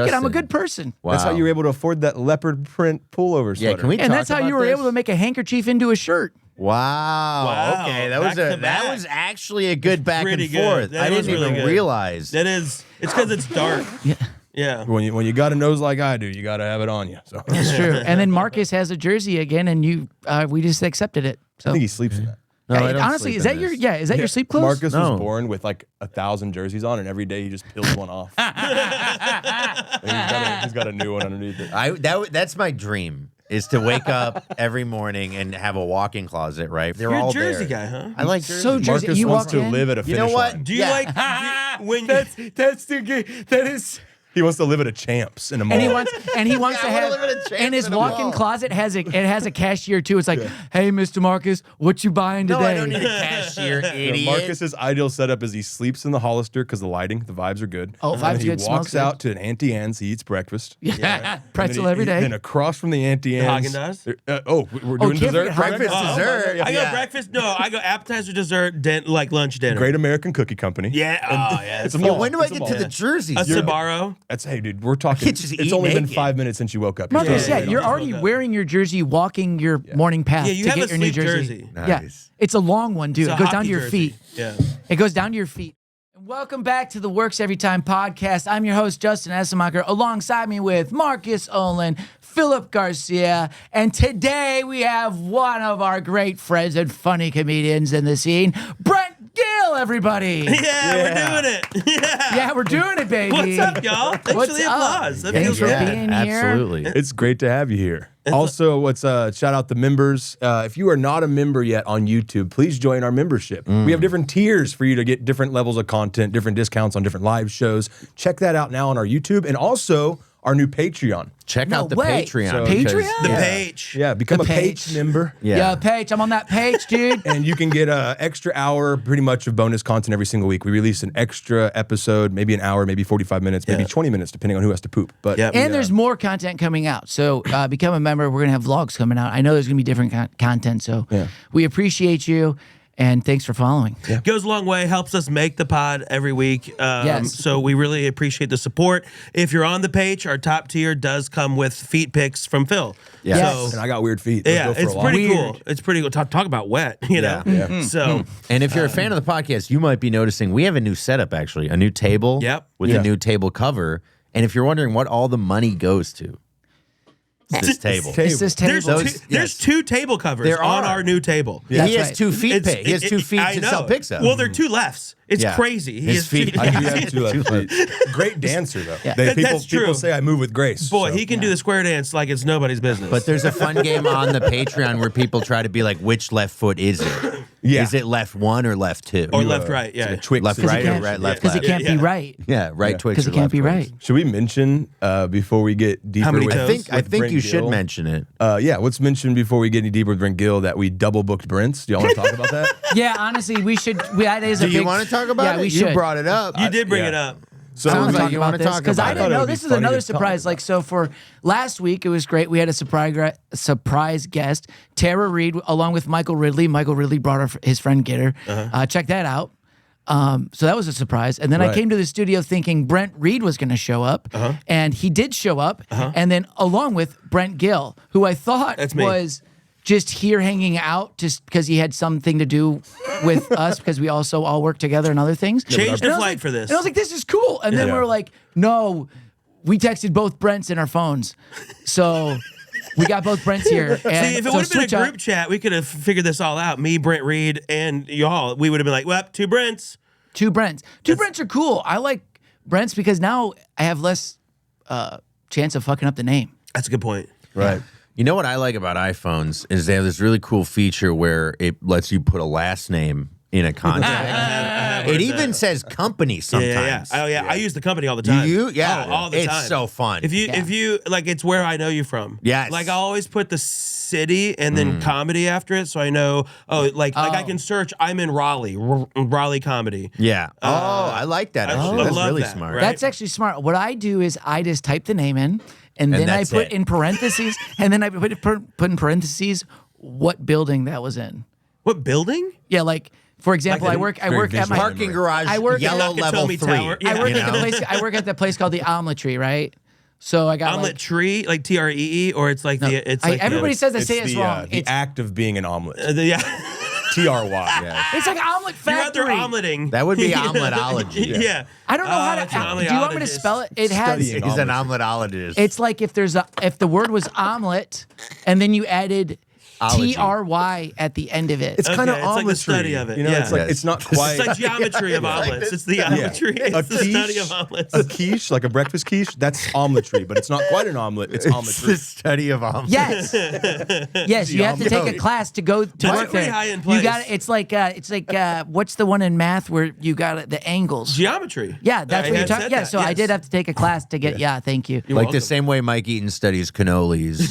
Look at, I'm a Justin. good person. Wow. That's how you were able to afford that leopard print pullover sweater. Yeah, can we And talk that's how about you were this? able to make a handkerchief into a shirt. Wow. Okay, that was Back to back. that was actually a good back and pretty good. forth. That I was didn't really even good. realize. That is, it's because it's dark. Yeah. Yeah. When you got a nose like I do, you got to have it on you. So I That's true. And then Marcus has a jersey again, and we just accepted it. So think he sleeps in that. No, I don't honestly, sleep is in that your this. is that your sleep clothes? Marcus No. was born with like 1,000 jerseys on, and every day he just peels one off. he's got a new one underneath it. That's my dream. Is to wake up every morning and have a walk-in closet, right? They're You're a all Jersey there. guy, huh? I like Jersey. So Jersey. Marcus You wants walk to in? live at a You finish know what? line. Do you Yeah. like when That's that is. He wants to live at a Champs in a mall. And he wants to I wanna have, live in a Champs and his in a walk-in mall. closet has a cashier too. It's like, hey, Mr. Marcus, what you buying today? No, I don't need a cashier, idiot. Marcus's ideal setup is he sleeps in the Hollister because the lighting, the vibes are good. Oh, And vibes then he good, smells walks good. out to an Auntie Anne's. He eats breakfast. Yeah, pretzel And then every day. Then across from the Auntie Anne's. Haagen-Dazs? We're doing can't dessert. forget breakfast, Haagen-Dazs. dessert. I go Yeah. breakfast? No, I go appetizer, dessert, like lunch, dinner. Great American Cookie Company. Yeah. Oh, yeah. It's a It's mall. When do I It's a get mall. to the jerseys? a dude? Sbarro. That's hey, dude. We're talking. can't just It's eat only been naked. 5 minutes since you woke up. Marcus, Yeah, yeah, yeah, you're yeah. already wearing your jersey, walking your morning path Yeah, you to have get a your new sleep jersey. jersey. Yeah, Nice. it's a long one, dude. It's It a goes down hockey to your jersey. feet. Yeah. It goes down to your feet. Welcome back to the Works Every Time podcast. I'm your host, Justin Essemacher, alongside me with Markus Olin, Phillip Garcia, and today we have one of our great friends and funny comedians in the scene, Brent Gill, everybody. Yeah, we're doing it. Yeah. Yeah, we're doing it, baby. What's up, y'all? Thanks What's for the up? applause. That Thanks feels for good. being here. Absolutely. It's great to have you here. Also, shout out the members. If you are not a member yet on YouTube, please join our membership. We have different tiers for you to get different levels of content, different discounts on different live shows. Check that out now on our YouTube and also our new Patreon. Check No out the way. Patreon. So- Patreon? because- The Yeah. page. Yeah, become The a page page. member. Yeah, Paige, I'm on that page, dude. And you can get an extra hour pretty much of bonus content every single week. We release an extra episode, maybe an hour, maybe 45 minutes, maybe 20 minutes, depending on who has to poop. But Yep. And there's more content coming out. So become a member. We're going to have vlogs coming out. I know there's going to be different content. So we appreciate you. And thanks for following. Goes a long way, helps us make the pod every week. Yes. So we really appreciate the support. If you're on the page, our top tier does come with feet pics from Phil. Yes. So, and I got weird feet. Those yeah, go for it's a while. pretty cool. Weird. It's pretty cool. Talk about wet, you know? Yeah. So, And if you're a fan of the podcast, you might be noticing we have a new setup, actually, a new table Yep. with Yeah. a new table cover. And if you're wondering what all the money goes to, it's this table. It's this table. there's two table covers There on are. our new table. He That's has right. 2 feet. He has 2 feet I to know. sell pics of. Well, there are two lefts. It's Yeah. crazy. He His has feet- two- I do have two left feet. Great dancer, though. Yeah. That's true. People say I move with grace. Boy, so. he can do the square dance like it's nobody's business. But there's a fun game on the Patreon where people try to be like, which left foot is it? Yeah. Is it left 1 or left 2? or left, right. Yeah. Twix left, is- right, can't- or right, left, Because it left? can't be Yeah. right. Yeah, right Twix. Because it or can't left be Twix. right. Should we mention before we get deeper? How many with, toes? I think Brent you should Gill? mention it. Yeah, let's mention before we get any deeper with Brent Gill that we double booked Brent's. Do y'all want to talk about that? Yeah, honestly, we should. That is a Do you big. want to talk about yeah, it? we You should. brought it up. You did bring yeah. it up. So I want Sounds to like talk you about wanna this talk because I about didn't it. know It'd this be is funny another to talk surprise. about. Like so, for last week it was great. We had a surprise guest, Tara Reid, along with Michael Ridley. Michael Ridley brought his friend Gitter. Check that out. So that was a surprise. And then I Right. came to the studio thinking Brent Reid was going to show up, and he did show up. And then along with Brent Gill, who I thought That's me. was just here hanging out just because he had something to do with us because we also all work together and other things. Changed And the I was flight like- for this. And I was like, this is cool. And then Yeah. we were like, no, we texted both Brents in our phones. So we got both Brents here. And See, if it so would have been a switch up. group chat, we could have figured this all out. Me, Brent Reid, and y'all. We would have been like, well, two Brents. Two Brents. Two Brents are cool. I like Brents because now I have less chance of fucking up the name. That's a good point. right. You know what I like about iPhones is they have this really cool feature where it lets you put a last name in a contact. It even says company sometimes. Yeah. Oh, yeah. I use the company all the time. You? Yeah. Oh, all the It's time. so fun. If you like, it's where I know you from. Yes. Like I always put the city and then comedy after it, so I know. Oh, like I can search. I'm in Raleigh, Raleigh comedy. Yeah. I like that. I Actually. That's love really that, smart. right? That's actually smart. What I do is I just type the name in, and then I that's put it. in parentheses, and then I put in parentheses what building that was in. What building? Yeah, like for example, Like I the- work very at my visual. Parking garage, I work at yellow Nakatomi level 3. Tower. Yeah. I work you at the know? place. I work at the place called the Omeletry, right? So I got Omelet tree, like TREE, or it's like everybody says I say it's it's the, wrong. The It's, act of being an omelet. yeah. TRY. Yeah. it's like omelet You're out there factory. omeleting. That would be omeletology. Yeah. I don't know how it's to. an Do you want me to omeletologist. spell it? It has. Studying. He's an omeletologist. It's like if the word was omelet, and then you added Ology. TRY at the end of it. It's kind of Okay, it's like the study of it, You know, yeah. it's like Yes. it's not quite. It's like geometry of omelets. It's the geometry. It's the study of omelets. A quiche, like a breakfast quiche, that's omeletry, but it's not quite an omelet. It's It's omeletry. the study of omelets. Yes, yes. You have to take a class to go to That's work pretty there. high in You place. got it's like what's the one in math where you got the angles? Geometry. Yeah, that's I what you're had talking. said Yeah, that, so I yes. did have to take a class to get. Yeah, thank you. You're Like welcome. the same way Mike Eaton studies cannolis.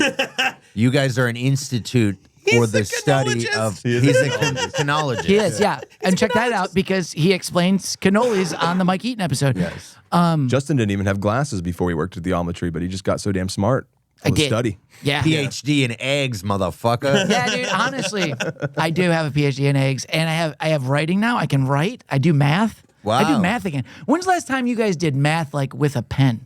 You guys are an institute for the study canologist. of. He is He's a a canologist. He is, yeah. And check that out because he explains cannolis on the Mike Eaton episode. Yes. Justin didn't even have glasses before he worked at the omeletry, but he just got so damn smart. I From the did. study. Yeah. PhD in eggs, motherfucker. Yeah, dude. Honestly, I do have a PhD in eggs, and I have writing now. I can write. I do math. I do Wow. math again. When's the last time you guys did math like with a pen?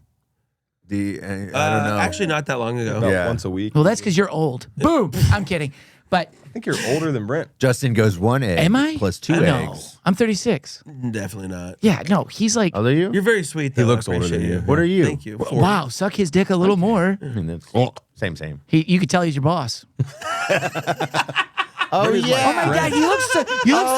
I don't know. Actually, not that long ago. About Yeah. once a week. Well, that's because you're old. Boom. I'm kidding, but I think you're older than Brent. Justin goes 1 egg am I? plus 2 No, eggs. I'm 36. Definitely not. Yeah, no, he's like, Are you? You're very sweet, though. He looks I older than appreciate you. What are you? Thank you. wow, suck his dick a little more. I mean, that's same. You could tell he's your boss. Oh yeah. Oh my God, you look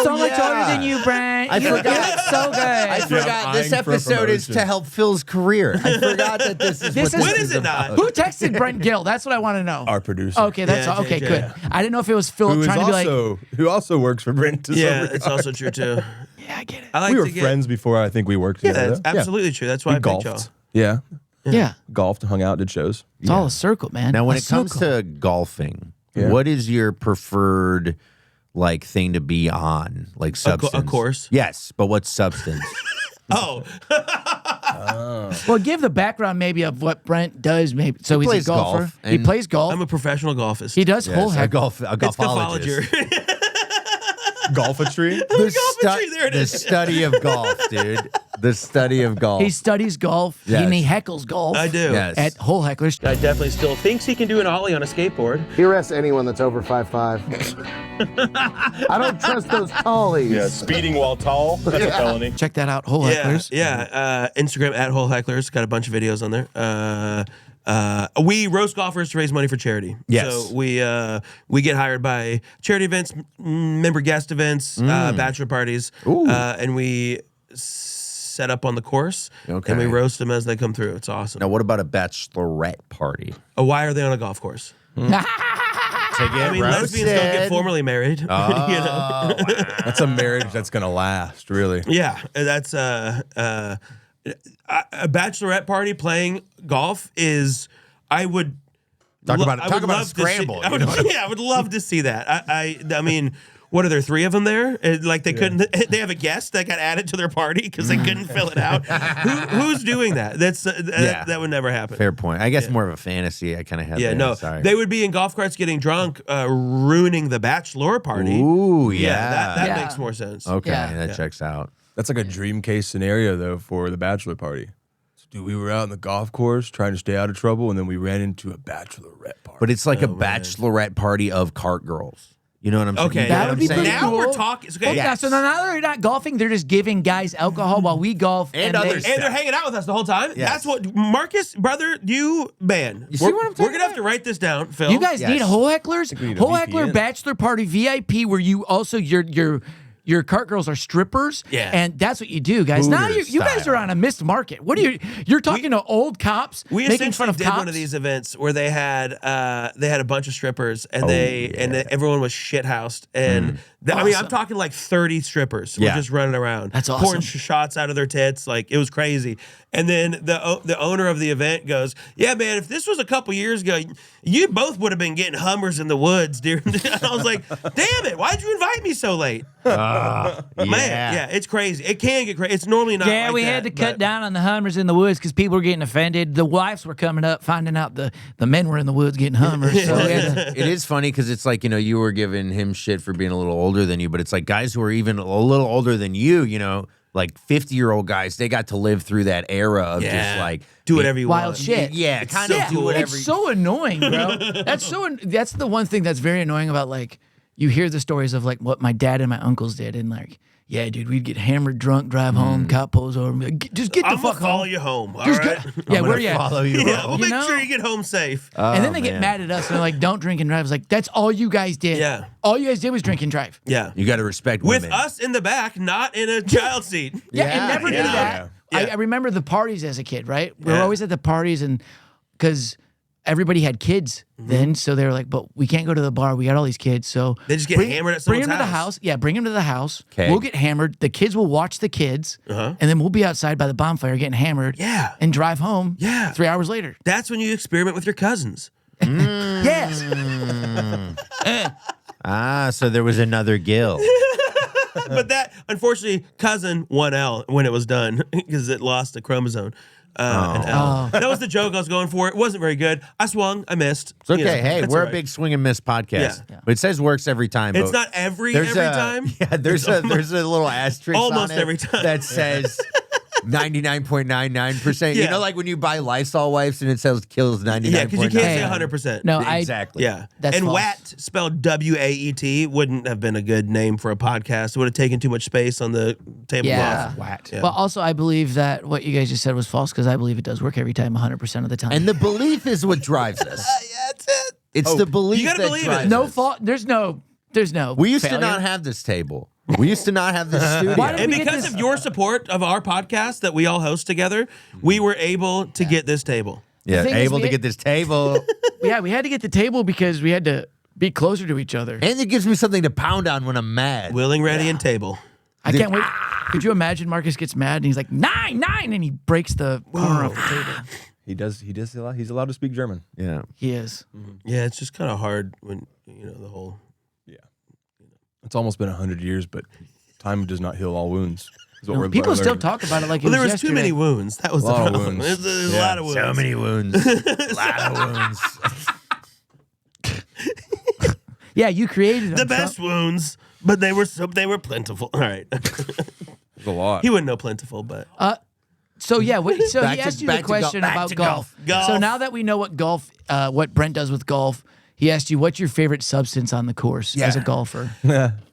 so much yeah. older than you, Brent. I You look forgot. so good. I forgot this eyeing for episode is promotion. to help Phil's career. I forgot that this is This what is- this When is it about. not? Who texted Brent Gill? That's what I want to know. Our producer. Okay, that's Yeah, all. Okay, JJ. good. I didn't know if it was Phillip Who is trying to be like, who also works for Brent. To some Yeah, regard. it's also true, too. yeah, I get it. I like We were to get, friends before I think we worked Yeah, together. that's absolutely true. That's why We I picked y'all. golfed. Yeah. Yeah, Golfed, hung out, did shows. it's all a circle, man. Now, when A it comes circle. to golfing, Yeah. what is your preferred like thing to be on? Like substance? course. Yes, but what substance? Oh, Well, give the background maybe of what Brent does. Maybe so he's a plays golfer. golf, He and plays golf. I'm a professional golfist. He does whole Yes, a heck. golfologist. It's golfology. Golfatry? Golfatry, there it The is. study of golf, dude. The study of golf. He studies golf Yes. and he heckles golf. I do. Yes. At Hole Hecklers. Guy definitely still thinks he can do an ollie on a skateboard. He arrests anyone that's over 5'5". I don't trust those tallies. Yeah, speeding while tall, that's a felony. Check that out, Hole Yeah, Hecklers. yeah. Instagram at Whole Hecklers. Got a bunch of videos on there. We roast golfers to raise money for charity. Yes. So we get hired by charity events, member guest events, bachelor parties, and we set up on the course. Okay. And we roast them as they come through. It's awesome. Now, what about a bachelorette party? Why are they on a golf course? To get I mean, lesbians don't get formally married. you know? That's a marriage that's going to last, really. Yeah, that's a bachelorette party playing golf is. I would Talk about I talk would about a love to see- scramble. I would, you know what I mean? yeah, I would love to see that. I mean, what are there 3 of them there? Like they couldn't. They have a guest that got added to their party because they couldn't fill it out. Who's doing that? That's that would never happen. Fair point. I guess more of a fantasy. I kind of had. Yeah, there. no, Sorry. they would be in golf carts getting drunk, ruining the bachelor party. Ooh, yeah. that Yeah. makes more sense. Okay, Yeah. that checks out. That's like a dream case scenario, though, for the bachelor party. So, dude, we were out on the golf course trying to stay out of trouble, and then we ran into a bachelorette party. But it's like a bachelorette party of cart girls. You know what I'm saying? Okay, You know That what would I'm be saying? pretty now cool. we're talking. Okay, Yeah, so now they're not golfing, they're just giving guys alcohol while we golf. And other they- stuff. And they're hanging out with us the whole time. Yes. That's what Marcus, brother, you man. You see what I'm talking We're gonna have to write this down, Phil. You guys Yes. need Hole Hecklers? we need a Hole Heckler VPN. Bachelor Party VIP where you also your cart girls are strippers. Yeah. And that's what you do, guys. Now Hooters you guys style. are on a missed market. What are you're talking to old cops we making essentially fun of did cops? one of these events where they had a bunch of strippers and everyone was shithoused and I mean I'm talking like 30 strippers were Yeah. just running around. That's pouring awesome. shots out of their tits, like it was crazy. And then the owner of the event goes, "Yeah, man, if this was a couple years ago, you both would have been getting Hummers in the woods, dude." And I was like, "Damn it, why'd you invite me so late?" Man, yeah, it's crazy. It can get crazy. It's normally not. Yeah, like we that, had to cut but- down on the Hummers in the woods because people were getting offended. The wives were coming up, finding out the men were in the woods getting Hummers. So we had to, It is funny because it's like, you know, you were giving him shit for being a little older than you, but it's like guys who are even a little older than you know, like 50-year-old guys, they got to live through that era of just like do whatever you wild want. shit. Yeah, kind of do whatever. It's so annoying, bro. That's the one thing that's very annoying about like you hear the stories of like what my dad and my uncles did, and like, yeah, dude, we'd get hammered, drunk, drive home, cop pulls over, and be like, just get the I'm fuck gonna follow home. you home. All Just right. get, yeah, where you at? follow you. Yeah, we'll You make know? sure you get home safe. And then they get man. mad at us and they're like, don't drink and drive. It's like, that's all you guys did. Yeah. All you guys did was drink and drive. Yeah. You got to respect With women. us in the back, not in a child seat. Yeah, Yeah, and never yeah. did that. Yeah. I remember the parties as a kid, right? We were Yeah. always at the parties, and because everybody had kids then, so they were like, but we can't go to the bar. We got all these kids. So They just get hammered at bring someone's them to the house. house. Yeah, bring them to the house. 'Kay. We'll get hammered. The kids will watch the kids, and then we'll be outside by the bonfire getting hammered. Yeah. And drive home. Yeah. 3 hours later. That's when you experiment with your cousins. Yes. So there was another Gill. But that, unfortunately, cousin 1L when it was done because it lost a chromosome. An L. That was the joke I was going for. It wasn't very good. I swung. I missed. It's okay. You know, Hey, that's we're all a right. big swing and miss podcast. Yeah. But it says works every time. It's but not every there's time. Yeah, there's a little asterisk Almost on it every time. that says 99.99%. You Yeah. know, like when you buy Lysol wipes and it says kills 99.9%. Yeah, because you can't say Hey. 100%. No, Exactly. Yeah. That's and false. WAT, spelled WAET, wouldn't have been a good name for a podcast. It would have taken too much space on the Yeah. tablecloth. WAT. But also, I believe that what you guys just said was false because I believe it does work every time, 100% of the time. And the belief is what drives us. Yeah, that's it. It's the belief you gotta that believe it. drives no us. fault. There's no. We used to failure. not have this table. We used to not have this studio. Why did And we get because this- of your support of our podcast that we all host together, we were able to get this table. Yeah, The thing is, able we to had- get this table. Yeah, we had to get the table because we had to be closer to each other. And it gives me something to pound on when I'm mad. Willing, ready, and table. I can't wait. Could you imagine Marcus gets mad and he's like 9, and he breaks the corner off the table. He does a lot. He's allowed to speak German. Yeah. He is. Yeah, it's just kind of hard when, the whole... It's almost been 100 years, but time does not heal all wounds. Is what we're People still learning. talk about it like it Well, there was was too yesterday. many wounds. That was the A lot of problem. wounds. There's a Yeah. lot of wounds. So many wounds. A lot of wounds. Yeah, you created them. The best wounds, but they were plentiful. All right. There's a lot. He wouldn't know plentiful, but So yeah, so Back he to- asked you back the to golf. question Back about to golf. golf. So now that we know what what Brent does with golf, he asked you what's your favorite substance on the course as a golfer.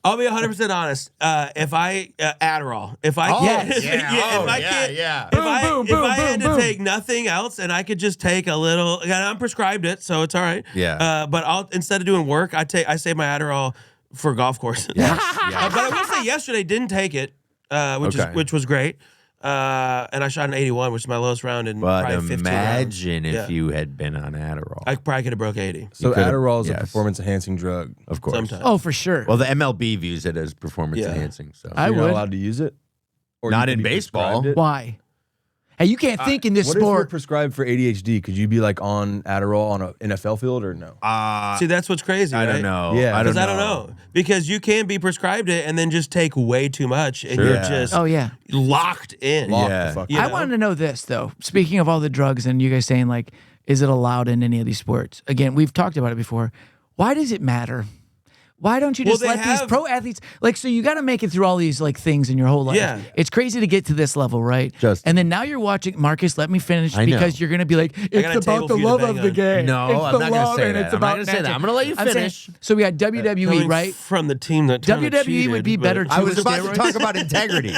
I'll be 100% honest. If I Adderall, if I Oh, can't, yeah. if I Oh, can't, yeah. if I Boom, if boom, I boom, had boom. to take nothing else and I could just take a little, and I'm prescribed it, so it's all right. Yeah. But I'll instead of doing work, I save my Adderall for golf course. But I will say yesterday didn't take it, Okay. which was great. And I shot an 81, which is my lowest round in But probably 15 rounds. imagine if Yeah. you had been on Adderall. I probably could have broke 80. So could've- Adderall is a yes. performance-enhancing drug. Of course. Sometimes. Oh, for sure. Well, the MLB views it as performance Yeah. enhancing. So I You're would. not allowed to use it? Or Not you in could be baseball. prescribed it? Why? Hey, you can't think in this What if you're sport. prescribed for ADHD? Could you be like on Adderall on an NFL field or no? See, that's what's crazy. I right? don't know. Yeah. I don't Because know. I don't know. Because you can be prescribed it and then just take way too much and Sure. you're Yeah. just Oh yeah. locked in. Lock Yeah. the fuck You I know? wanted to know this though. Speaking of all the drugs and you guys saying like, is it allowed in any of these sports? Again, we've talked about it before. Why does it matter? Why don't you Well, just they let these have- pro athletes like? So you got to make it through all these like things in your whole life. Yeah. It's crazy to get to this level, right? Justin. And then now you're watching Marcus. Let me finish I know. because you're gonna be like, got a it's table about the for you to love bang of the on. game. No, it's I'm the not gonna love say and that. it's I'm not about gonna say that. magic. I'm gonna let you I'm saying- finish. so we got WWE, Coming right? From the team that kinda WWE cheated, would be but- better I was with about to steroids. talk about integrity.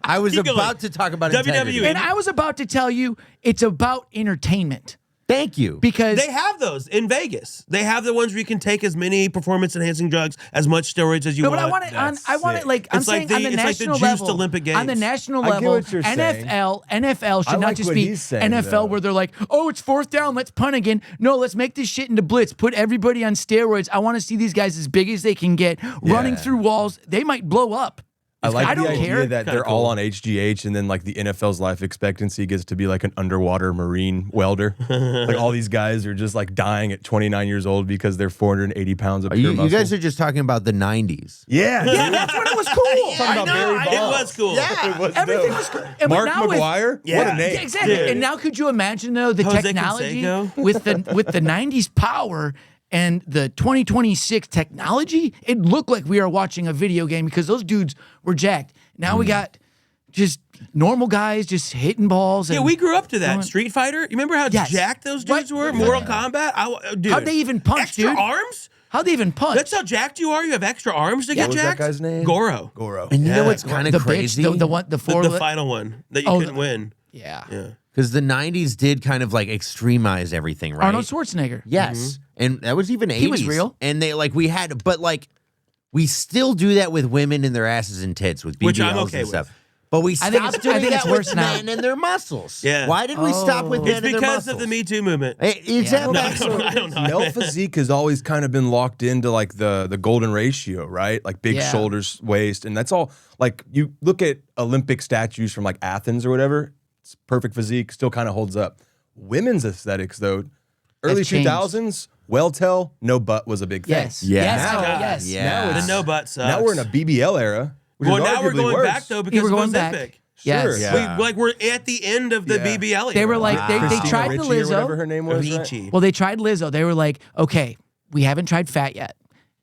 I was Keep going. about to talk about WWE. integrity. And I was about to tell you it's about entertainment Thank you. because They have those in Vegas. They have the ones where you can take as many performance-enhancing drugs, as much steroids as you no, want. but I want it on. I want it like I'm It's like saying the- on the it's like the national juiced level. Olympic On the Games. national I get level, what you're saying. NFL should I not like just what be he's saying, NFL though. where they're like, oh, it's 4th down, let's punt again. No, let's make this shit into blitz. Put everybody on steroids. I want to see these guys as big as they can get, running through walls. They might blow up. I like I the don't idea care. that Kinda they're all cool. on HGH and then like the NFL's life expectancy gets to be like an underwater marine welder. Like all these guys are just like dying at 29 years old because they're 480 pounds of pure You muscle. guys are just talking about the 90s. yeah. Yeah, that's when it was cool. Talking about Barry It Bonds. was cool. It was Everything dope. was cool. And Mark now with- McGuire? Yeah. What a name. Yeah, exactly. Dude. And now could you imagine though the Jose technology Canseco? with the 90s power and the 2026 technology? It looked like we are watching a video game because those dudes were jacked. Now we got just normal guys just hitting balls. Yeah, and we grew up to that. throwing- Street Fighter. You remember how Yes. jacked those dudes were? Mortal Kombat. Dude, How'd they even punch, extra dude? arms? How'd they even punch? That's how jacked you are. You have extra arms to get What was jacked. that guy's name? Goro. Goro. And you know Yeah, what's kind the of crazy? bitch, the one, the four. The final one that you Oh, couldn't win. yeah. Yeah. Because the 90s did kind of like extremize everything, right? Arnold Schwarzenegger. Yes. And that was even 80s. He was real. And they like, we had, but like, we still do that with women and their asses and tits with BBLs Which I'm okay and with. stuff. But we I think stopped it's- I doing think that it's worse with now. men and their muscles. Yeah. Why did we stop with Oh. men It's and their because muscles? of the Me Too movement. Exactly. Yeah. I don't know. Male physique has always kind of been locked into like the golden ratio, right? Like big Yeah. shoulders, waist, and that's all. Like you look at Olympic statues from like Athens or whatever, it's perfect physique, still kind of holds up. Women's aesthetics though, early Has changed. 2000s, well tell, no butt was a big thing. Yes. Yeah. Yes. Now- yes. Yeah. Now The it's- no butt sucks. Now we're in a BBL era. Which Well, is now we're arguably going worse. back though Yeah, because we're of going Ozempic. back. Yes. Sure. Yeah. We're at the end of the Yeah. BBL era. They were like, they Christina tried the Ricci or whatever Lizzo. her name was. right? Ricci. Well, they tried Lizzo. They were like, okay, we haven't tried fat yet.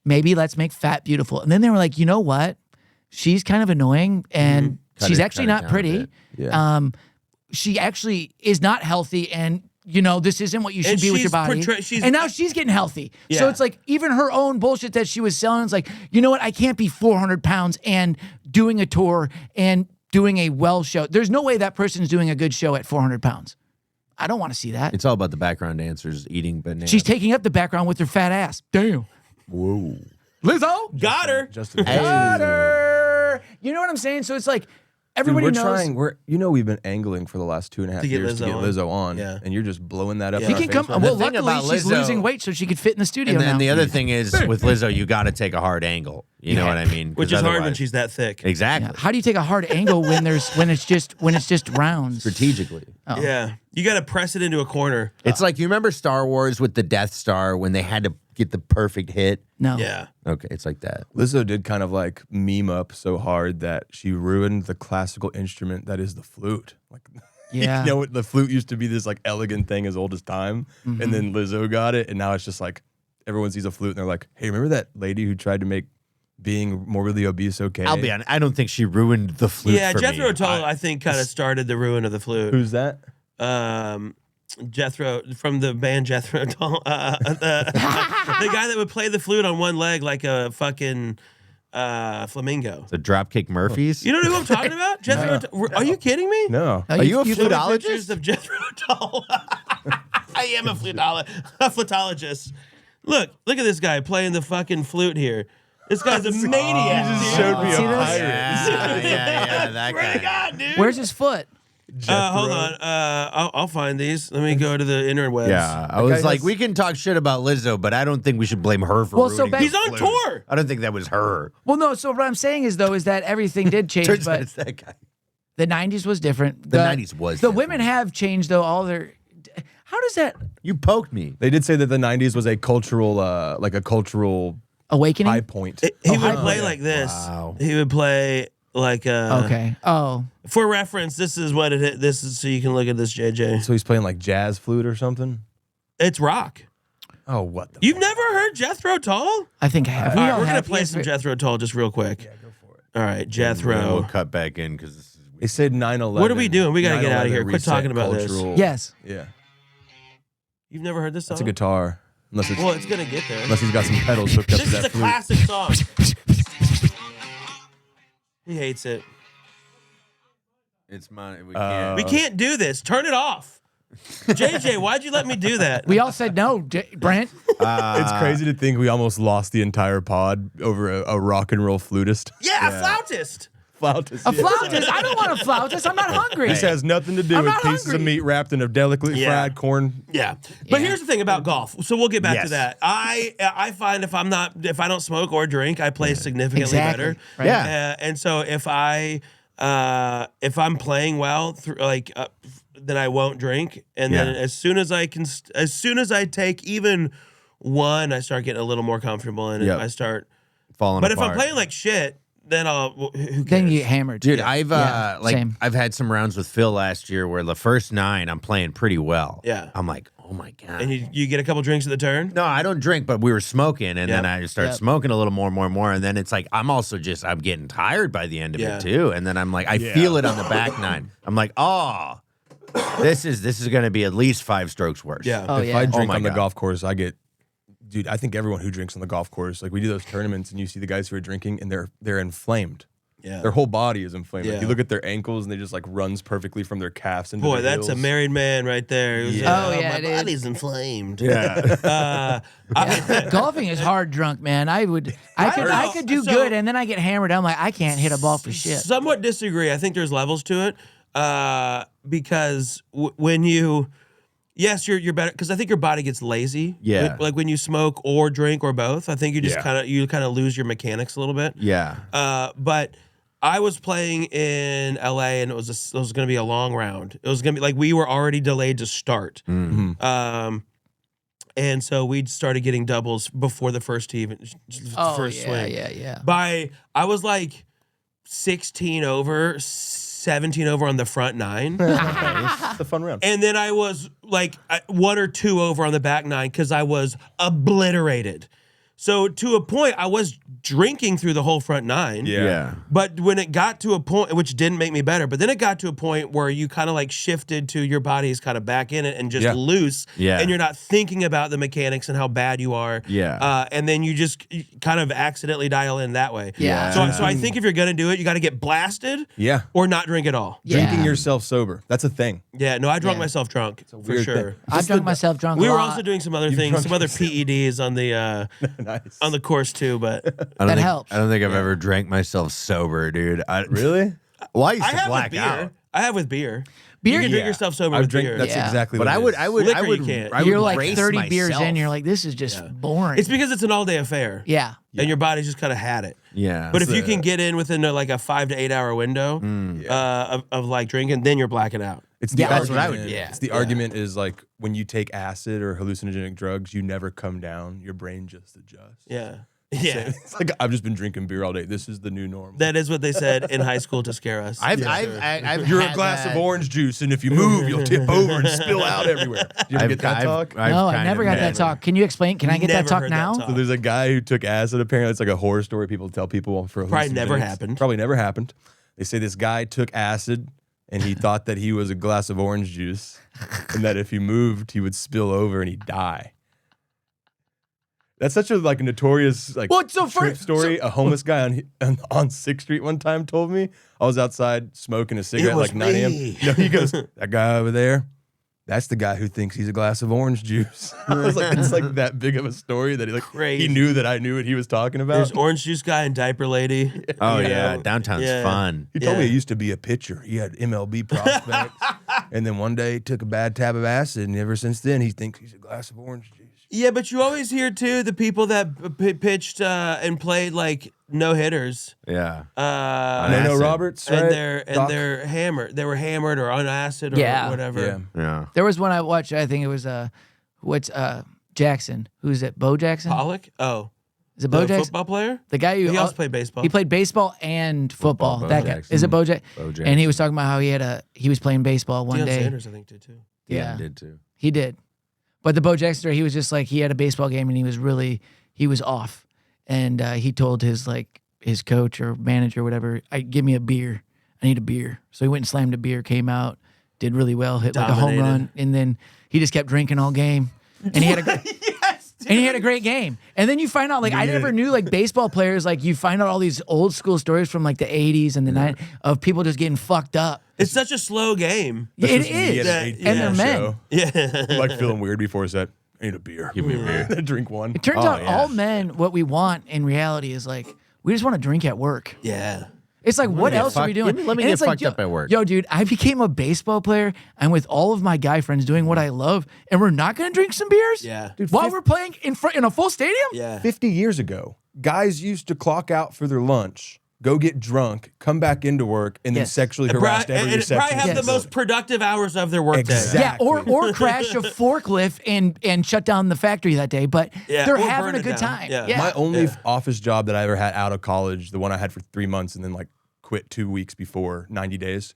Maybe let's make fat beautiful. And then they were like, you know what? She's kind of annoying and Cut she's it- actually cut it not down a pretty. bit. Yeah. She actually is not healthy and this isn't what you should And be with your she's body. she's- and now she's getting healthy. So Yeah. it's like even her own bullshit that she was selling, it's like, you know what? I can't be 400 pounds and doing a tour and doing a well show. There's no way that person's doing a good show at 400 pounds. I don't want to see that. It's all about the background dancers eating bananas. She's taking up the background with her fat ass. Damn. Whoa. Lizzo? Got her. Justin. Got her. You know what I'm saying? So it's like everybody Dude, knows. We've been angling for the last 2.5 To get years to Lizzo get on. Lizzo on, Yeah. and you're just blowing that up. Yeah. in He our can come. face right Well, now. The thing luckily about she's Lizzo- losing weight so she could fit in the studio And then now. the other thing is with Lizzo, you got to take a hard angle. You know what I mean? 'Cause Which is hard when otherwise- she's that thick. Exactly. Yeah. How do you take a hard angle when it's just rounds? Strategically. Oh. Yeah. You got to press it into a corner. It's like, you remember Star Wars with the Death Star when they had to get the perfect hit? No. Yeah. Okay, it's like that. Lizzo did kind of like meme up so hard that she ruined the classical instrument that is the flute. Like, Yeah. you know what? The flute used to be this like elegant thing as old as time, and then Lizzo got it, and now it's just like everyone sees a flute and they're like, "Hey, remember that lady who tried to make being morbidly obese okay?" I'll be honest, I don't think she ruined the flute Yeah, for Jethro me. Tull, I think, kind of started the ruin of the flute. Who's that? Jethro from the band Jethro Tull, the guy that would play the flute on one leg like a fucking flamingo. The Dropkick Murphys? You don't know who I'm talking about? Jethro Tull. Are you kidding me? No. Oh, Are you a you- Show me flutologist? pictures of Jethro Tull. I am a flutologist. Look at this guy playing the fucking flute here. This guy's a maniac. You just dude. showed me a See this? pirate. Yeah, that Swear to guy. God, dude. Where's his foot? Hold on. I'll find these. Let me go to the interwebs. Yeah, I was guy like, has- we can talk shit about Lizzo, but I don't think we should blame her for Well, so ruining back- the He's on flute. tour. I don't think that was her. Well, no. So what I'm saying is though is that everything did change, Turns out but it's that guy. the '90s was different. The 90s was The different. women have changed though. All their. How does that You poked me. They did say that the '90s was a cultural, like a cultural awakening? high point. He would hi- play like this. Wow. He would play like Okay. Oh. For reference, this is what it. This is so you can look at this, JJ. So he's playing like jazz flute or something. It's rock. Oh, what the? You've never heard Jethro Tull? I think I have. All right, all we're gonna have. play some Jethro Tull just real quick. Yeah, go for it. All right, We'll Jethro. cut back in because this is They said 9/11. What are we doing? We gotta get outta 9/11 here. Quit reset talking about this. cultural- Yes. Yeah, You've never heard this song? that's a guitar. Unless it's Well, it's gonna get there. unless he's got some pedals hooked up This to is that a flute. classic song. He hates it. It's mine. We We can't do this. Turn it off. JJ, why'd you let me do that? We all said no, Brent. It's crazy to think we almost lost the entire pod over a rock and roll flutist. Yeah, a flautist. Flautist. A yeah. flautist. I don't want a flautist. I'm not hungry. This has nothing to do I'm with not pieces of hungry. meat wrapped in a delicately Yeah. fried corn. Yeah. But Yeah. here's the thing about golf. So we'll get back to Yes. that. I find if I don't smoke or drink, I play significantly Exactly. better. Right. Yeah. And so if I'm playing well then I won't drink, and then Yeah. as soon as I take even one, I start getting a little more comfortable, and Yep. I start. falling But apart. if I'm playing like shit, then who cares? Then you get hammered. Dude, I've Yeah, same. I've had some rounds with Phil last year where the first 9 I'm playing pretty well. Yeah. I'm like, Oh my God. And you get a couple drinks at the turn? No, I don't drink, but we were smoking, and then I started Yep. smoking a little more, and then it's like I'm getting tired by the end of Yeah. it too, and then I'm like, I feel it on the back nine. I'm like, oh, this is going to be at least 5 strokes worse. Yeah. Oh, If yeah. I drink my on the God. golf course, dude, I think everyone who drinks on the golf course, like we do those tournaments and you see the guys who are drinking and they're inflamed. Yeah. Their whole body is inflamed. Like Yeah. you look at their ankles and they just like runs perfectly from their calves into Boy, their that's a heels. married man right there. He was Yeah. Oh, yeah, my it is. body's inflamed. Yeah. Golfing is hard drunk, man. I could do So- good, and then I get hammered. I'm like, I can't hit a ball for shit. Somewhat disagree. I think there's levels to it because when you, yes, you're better because I think your body gets lazy. Yeah. Like when you smoke or drink or both, I think you just Yeah. kind of lose your mechanics a little bit. Yeah. But I was playing in LA and it was going to be a long round. It was going to be like we were already delayed to start. And so we started getting doubles before the first tee, Oh, first yeah, swing. yeah. I was like 16 over, 17 over on the front 9. It's a fun round. And then I was like 1 or 2 over on the back 9 because I was obliterated. So to a point, I was drinking through the whole front 9. Yeah. But when it got to a point, which didn't make me better, but then it got to a point where you kind of like shifted to your body's kind of back in it and just loose. Yeah. And you're not thinking about the mechanics and how bad you are. Yeah. And then you just kind of accidentally dial in that way. Yeah. So I think if you're going to do it, you got to get blasted Yeah. or not drink at all. Drinking Yeah. yourself sober. That's a thing. Yeah. No, I drunk Yeah. myself drunk for weird sure. thing. I've drunk myself drunk. We a were lot. also doing some other things, drunk some other yourself. PEDs on the Nice. on the course too, but That helps. I don't think I've ever drank myself sober, dude. Really? Well, I used I to have with black beer. out. I have with beer. Beer, You can drink Yeah. yourself sober I've with drank. beer. That's Yeah. exactly But what I it would, is. I would, I Liquor you would, can't. I would You're like race 30 beers myself. in, you're like, this is just boring. It's because it's an all day affair. yeah. And your body's just kind of had it. Yeah. But if you can get in within like a 5 to 8 hour window of like drinking, then you're blacking out. It's the Yeah, that's what I would argument. do. Yeah. It's the argument is like when you take acid or hallucinogenic drugs, you never come down. Your brain just adjusts. Yeah. Yeah. It's like I've just been drinking beer all day. This is the new normal. That is what they said in high school to scare us. I've You're had a glass that. of orange juice, and if you move, you'll tip over and spill out everywhere. You ever get that talk? No, I kind never of got that had- talk. Can you explain? Can I get that Never talk heard that now? talk. So there's a guy who took acid. Apparently, it's like a horror story people tell people for Probably never hallucinogens. happened. Probably never happened. They say this guy took acid, and he thought that he was a glass of orange juice, and that if he moved, he would spill over and he'd die. That's such a like notorious like Well, so trip story. A homeless guy on 6th Street one time told me. I was outside smoking a cigarette was like 9 a.m. me. No, he goes, that guy over there, that's the guy who thinks he's a glass of orange juice. I was like, it's like that big of a story that Crazy. he knew that I knew what he was talking about. There's orange juice guy and diaper lady. Oh You yeah, know? downtown's Yeah. fun. He told me Yeah. he used to be a pitcher. He had MLB prospects. And then one day he took a bad tab of acid, and ever since then he thinks he's a glass of orange juice. Yeah, but you always hear too the people that pitched and played like no hitters. Yeah. No acid. Roberts, right? And they're hammered. They were hammered or on acid or Yeah. whatever. Yeah. Yeah. There was one I watched. I think it was Jackson. Who's it? Bo Jackson. Pollock? Oh. Is it Bo The Jackson? football player? The guy who He also played baseball. He played baseball and football. Bo That guy. Jackson. Is it Bo Jackson? Bo And he Jackson. was talking about how he was playing baseball one Deion day. Sanders, I think, did too. Yeah. did too. He did. But the Bo Jackson story, he was just like, he had a baseball game and he was off. And he told his coach or manager or whatever, give me a beer. I need a beer. So he went and slammed a beer, came out, did really well, hit like a home Dominated. run. And then he just kept drinking all game. And he had a great, and he had a great game. And then you find out, like, I never knew, like, baseball players, like, you find out all these old school stories from, like, the 80s and the 90s of people just getting fucked up. It's such a slow game. It Just me is. at an And 8 p.m. they're men. show. Yeah. I'm like feeling weird before set. I need a beer. Give me a beer. Drink one. It turns Oh, out yeah. all men, what we want in reality is, like, we just want to drink at work. Yeah. It's like, what get else are we fucked- doing? let me And get it's like, fucked up at work. Yo, dude, I became a baseball player. I'm with all of my guy friends doing what I love, and we're not going to drink some beers? Yeah. Dude, While we're playing in a full stadium? Yeah. 50 years ago, guys used to clock out for their lunch, go get drunk, come back into work, and then Yes. sexually harassed every And probably reception. have Yes. the most productive hours of their workday. Exactly. Yeah, or crash a forklift and shut down the factory that day, but Yeah, they're or having burn a it good down. time. Yeah. My only office job that I ever had out of college, the one I had for 3 months and then like quit 2 weeks before, 90 days.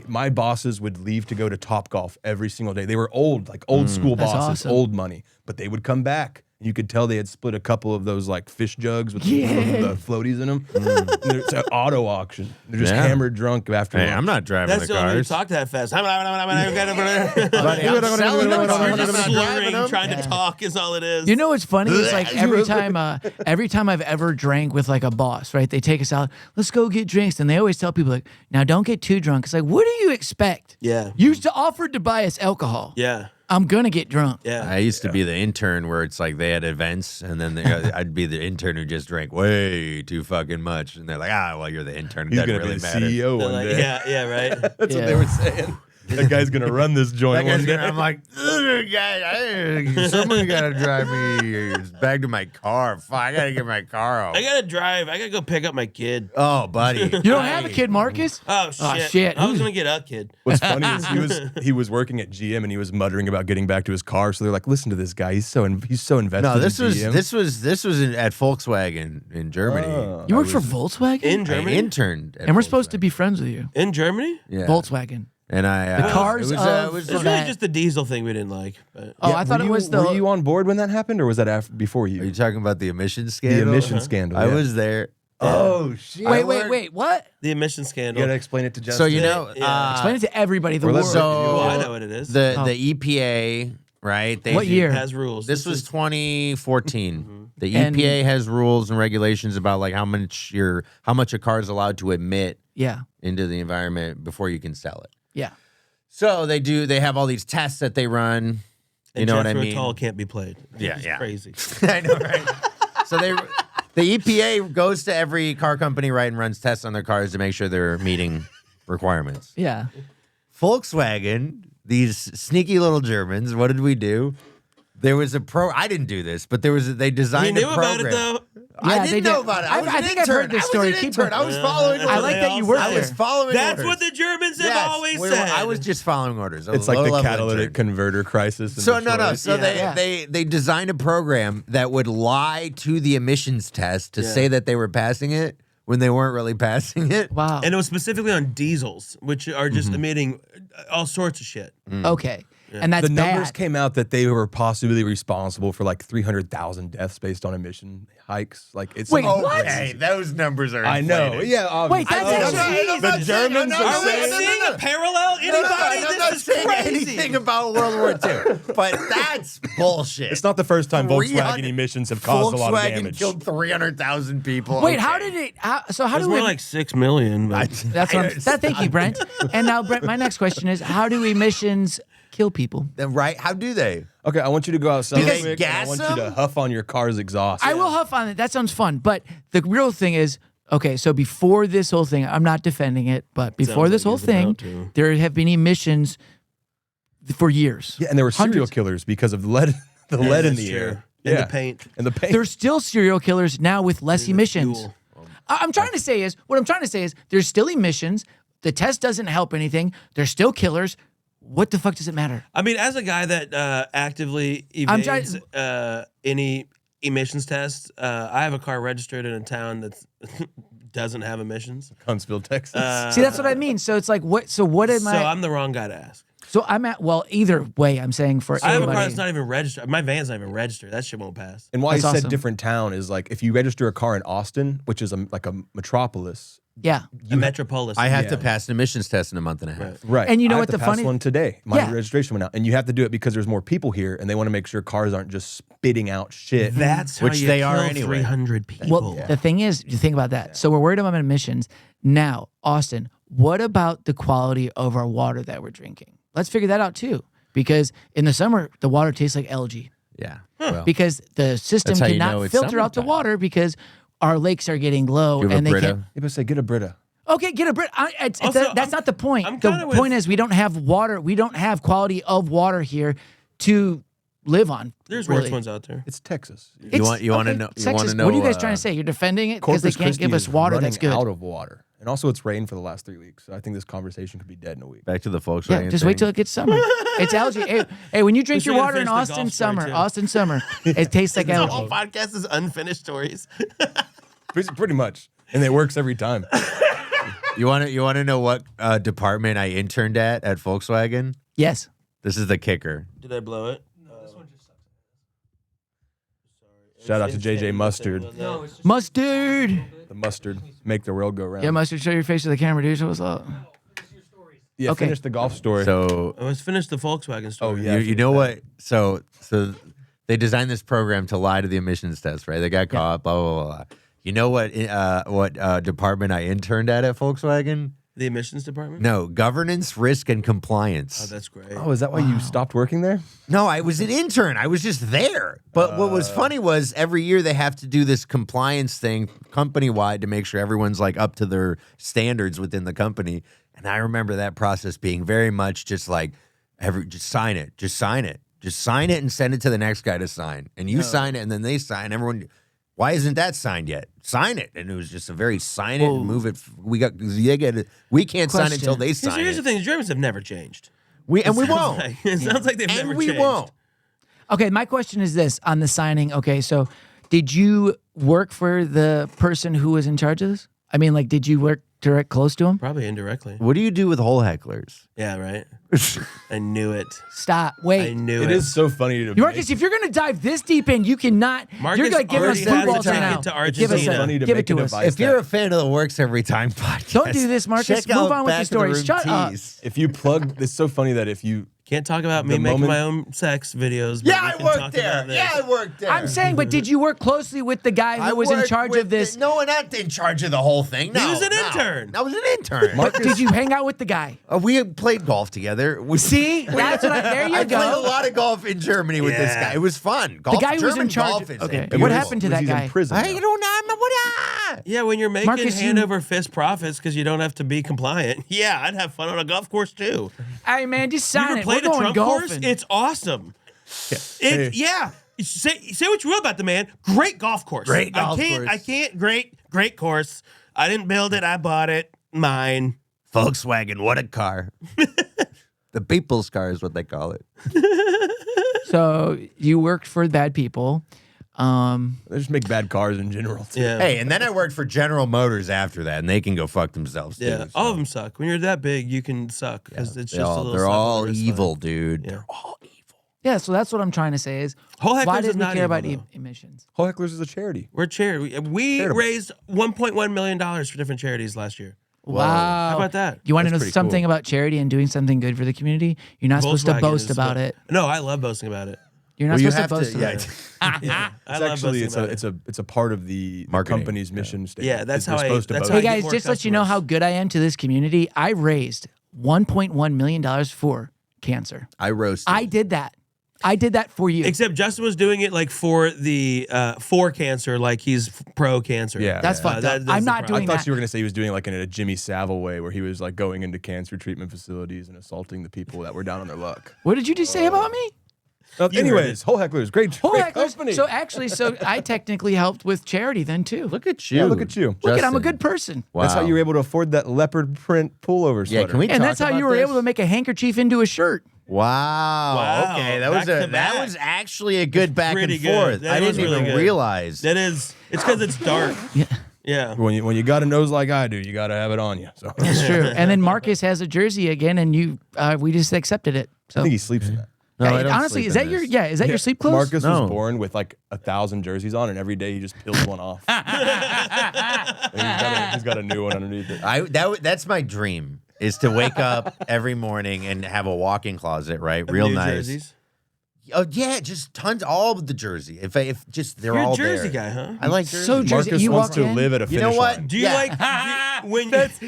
my bosses would leave to go to Topgolf every single day. They were old, like old school That's bosses, awesome. old money, but they would come back. You could tell they had split a couple of those like fish jugs with the floaties in them. It's an auto auction. They're just hammered drunk after. Hey, lunch. I'm not driving That's the the only way you cars. talk that fast. I'm Buddy, I'm selling them. You're just I'm not driving slurring, them. trying to talk is all it is. You know what's funny is like every time I've ever drank with like a boss, right? They take us out, let's go get drinks, and they always tell people like, now don't get too drunk. It's like, what do you expect? Yeah. You offered to buy us alcohol. Yeah. I'm gonna get drunk. Yeah. I used to be the intern where it's like they had events, and then I'd be the intern who just drank way too fucking much, and they're like, well, you're the intern. It He's doesn't gonna really be the matter. CEO They're one like, day. yeah, right. That's what Yeah. they were saying. That guy's gonna run this joint That one guy's day. gonna, I'm like, someone gotta drive me back to my car. Fuck, I gotta get my car home. I gotta drive. I gotta go pick up my kid. Oh, buddy. You don't have a kid, Marcus? Oh shit! Oh, shit. I was gonna get a kid. What's funny is he was working at GM and he was muttering about getting back to his car. So they're like, listen to this guy. He's so invested. No, this in was GM. this was at Volkswagen in Germany. You work for Volkswagen? In I Germany. interned, at And we're supposed to Volkswagen. be friends with you. In Germany. Yeah. Volkswagen. And I The cars it was, of- it was It's really that- just the diesel thing we didn't like. But. Oh, I thought were it was you, the. Were you on board when that happened, or was that before Are you you? talking about the emissions The scandal? emission scandal. I yeah. was there. Oh shit! Wait, what? The emission You scandal. gotta explain it to Justin. So you know, Yeah. Explain it to everybody. The Or world. let's- so Well, I know what it is. the Oh. the EPA, right? They What do- year? It has rules. This was 2014. Mm-hmm. The And- EPA has rules and regulations about like how much a car is allowed to emit Yeah. into the environment before you can sell it. Yeah. So they have all these tests that they run. You And know what I Jethro mean? Tull can't be played. Yeah, It's yeah. Crazy. I know, right? So the EPA goes to every car company, right, and runs tests on their cars to make sure they're meeting requirements. Yeah. Volkswagen, these sneaky little Germans, what did we do? There was I didn't do this, but they You didn't knew about it though. Yeah, I they didn't know did. about it. I was think an I've intern. heard this story. I was an Keep intern. it- I was following I orders. like that you worked I was there. following That's orders. what the Germans have Yes, always we said. I was just following orders. it's like the Low-level catalytic intern. converter crisis. In So no. Detroit. So Yeah. they designed a program that would lie to the emissions test to Yeah. say that they were passing it when they weren't really passing it. Wow. And it was specifically on diesels, which are Mm-hmm. just emitting all sorts of shit. Okay. And that's the numbers bad. came out that they were possibly responsible for like 300,000 deaths based on emission hikes. Like it's Wait, something what? crazy. Hey, those numbers are. I know. inflated. Yeah. Obviously. Wait, that's actually- the Germans no, are Are we saying. seeing a parallel? Anybody? I'm not This is saying crazy. anything about World War II, but that's bullshit. It's not the first time Volkswagen 300 emissions have caused a lot of Volkswagen damage. killed 300,000 people. Wait, Okay. how did it? How It do was we? more like 6 million. But That's what thank you, Brent. And now, Brent, my next question is: how do emissions kill people? Then, right? How do they? Okay, I want you to go outside Do real they quick, and I gas want you to them? huff on your car's exhaust. I will huff on it. That sounds fun. But the real thing is, okay, so before this whole thing, I'm not defending it, but before Sounds this like whole he's thing, about to. there have been emissions for years. Yeah, and there were serial Hundreds. killers because of lead, the lead in that's the true. air. And yeah. the paint. And the paint. There's still serial killers now with less emissions. Fuel. What I'm trying to say is there's still emissions. The test doesn't help anything. There's still killers. What the fuck does it matter? I mean, as a guy that actively I'm trying- evades any emissions tests, I have a car registered in a town that doesn't have emissions. Huntsville, Texas. See, that's what I mean. So it's like, what? So what am So I? I'm the wrong guy to ask. So I'm at. Well, either way, I'm saying for I have a everybody. car that's not even registered. My van's not even registered. That shit won't pass. and why he That's said awesome. different town is like if you register a car in Austin, which is like a metropolis, Yeah. A metropolis. I have Yeah. to pass an emissions test in a month and a half. right? And you know I what have to the pass funny- one today. My Yeah. registration went out, and you have to do it because there's more people here, and they want to make sure cars aren't just spitting out shit. That's Which how you they kill are anyway. 300 people. Well, the thing is, you think about that. So we're worried about emissions. Now, Austin, what about the quality of our water that we're drinking? Let's figure that out too. Because in the summer, the water tastes like algae. Yeah. Well, Because the system That's how you know cannot it's filter out the summertime. water because our lakes are getting low you have and a they Brita? can't. You better say get a Brita. Okay, get a Brit. Also, That's I'm- not the point. I'm The kinda point with- is we don't have water. We don't have quality of water here to live on. There's really. worse ones out there. It's Texas. You want to know? You Texas, want to know? what are you guys trying to say? You're defending it because they Corpus can't Christi give us is water running that's good. out of water, and also it's rained for the last 3 weeks. So I think this conversation could be dead in a week. Back to the Volkswagen. Yeah, just wait till it gets summer. It's algae. Hey, when you drink We your still water gotta in finish the Austin golf story, summer, too. Austin summer, it tastes like The whole algae. podcast is unfinished stories. Pretty much, and it works every time. You want to know what department I interned at Volkswagen? Yes. This is the kicker. Did I blow it? Shout out to JJ Mustard. Mustard. The mustard make the world go round. Yeah, Mustard, show your face to the camera, dude. What's up? Yeah, Okay. finish the golf story. So Let's finish the Volkswagen story. Oh, yeah. you know what? So they designed this program to lie to the emissions test, right? They got caught. Blah blah blah. You know what department I interned at Volkswagen? The emissions department? No, governance, risk, and compliance. Oh, that's great. Oh, is that why you stopped working there? No, I was an intern. I was just there. But what was funny was every year they have to do this compliance thing company-wide to make sure everyone's like up to their standards within the company. And I remember that process being very much just like, just sign it. Just sign it. Just sign it and send it to the next guy to sign. And you sign it and then they sign. Everyone, why isn't that signed yet? Sign it. And it was just a very sign it and move it. We can't sign it until they sign Here's it. the thing: the Germans have never changed. We won't. It sounds like they've never And we changed. won't. Okay, my question is this on the signing. Okay, so did you work for the person who was in charge of this? I mean, like, did you work close to him? Probably indirectly. What do you do with hole hecklers? Yeah, right. I knew it. Stop. I Wait. knew It it. is so funny to Marcus, if you're going to dive this deep in, you cannot. Marcus you're like giving us already blue has a balls right ticket now. to Give us Argentina. a, Funny to give it make a to us. device. If you're a fan of the Works Every Time podcast, Don't do this, Marcus. check Move out on with Back your of the stories. Room Shut up. Tees. If you plug, it's so funny that if you Can't talk about me The making moment- my own sex videos. But Yeah, we I can worked talk there. about this. Yeah, I worked there. I'm saying, but did you work closely with the guy who was in worked charge with of this? No, not in charge of the whole thing. No, was an no. intern. I was an intern. Did you hang out with the guy? We played golf together. See, that's what. There you I played a go. lot of golf in Germany with this Yeah. guy. It was fun. The Golf, guy who was German in charge. golf is Okay, beautiful. what happened to that he's guy? in prison. I now. don't know. Yeah, when you're making Marcus, hand you- over fist profits because you don't have to be compliant. Yeah, I'd have fun on a golf course too. Hey man, just You sign ever it. We're played a going Trump golfing. course? It's awesome. Hey. Yeah. Say what you will about the man. Great golf course. Great golf course. I can't. Great course. I didn't build it. I bought it. Mine. Volkswagen, what a car. The people's car is what they call it. So you worked for bad people. They just make bad cars in general. Too. Yeah. Hey, and then I worked for General Motors after that, and they can go fuck themselves, too. Yeah. so. All of them suck. When you're that big, you can suck because it's just a little. They're slap on all the wrist evil, line. dude. Yeah. They're all evil. Yeah, so that's what I'm trying to say is Whole why Hecklers is did we not care evil, about though. emissions? Whole Hecklers is a charity. We're charity. We Charitable. raised $1.1 million for different charities last year. Wow. How about that? You want to That's know pretty something cool. about charity and doing something good for the community? You're not supposed to Volkswagen boast is about what- it. No, I love boasting about it. You're not Well, you supposed have to boast to, about yeah. it. Yeah, I It's love actually boasting about it. it's a part of the Marketing, company's mission statement. Yeah, that's You're how I- supposed to that's boast. how Hey I guys, get more just let you know how customers. good I am to this community. I raised $1.1 million for cancer. I roasted. I did that. I did that for you. Except Justin was doing it like for the for cancer, like he's pro cancer. Yeah. That's fucked up. that's I'm the not problem. I doing thought that. you were gonna say he was doing like in a Jimmy Savile way, where he was like going into cancer treatment facilities and assaulting the people that were down on their luck. What did you just say about me? Anyways, Whole Hecklers, great Hecklers. company. So actually, I technically helped with charity then too. Look at you. Yeah, look at you. Look at, I'm a Justin. good person. Wow. That's how you were able to afford that leopard print pullover sweater. Yeah, can we And talk that's how about you were this? able to make a handkerchief into a shirt. Wow. Wow. Okay, that Back was to that back. was actually a good back and pretty good. forth. That I was didn't really even good. realize. That is, it's because it's dark. Yeah. Yeah. When you got a nose like I do, you got to have it on you. So I It's true. And then Marcus has a jersey again, and we just accepted it. So think he sleeps in that. No, yeah, I don't honestly, sleep is in that your this. your sleep clothes? Marcus No. was born with like 1,000 jerseys on, and every day he just peels one off. And he's got a new one underneath it. That's my dream is to wake up every morning and have a walk-in closet, right? Real New nice. jerseys. Oh yeah, just tons, all of the jersey. If just they're You're all a Jersey there. guy, huh? I like jersey. So Jersey, Marcus you wants walk to in? live at a You finish know what? line. Do you Yeah. like when That's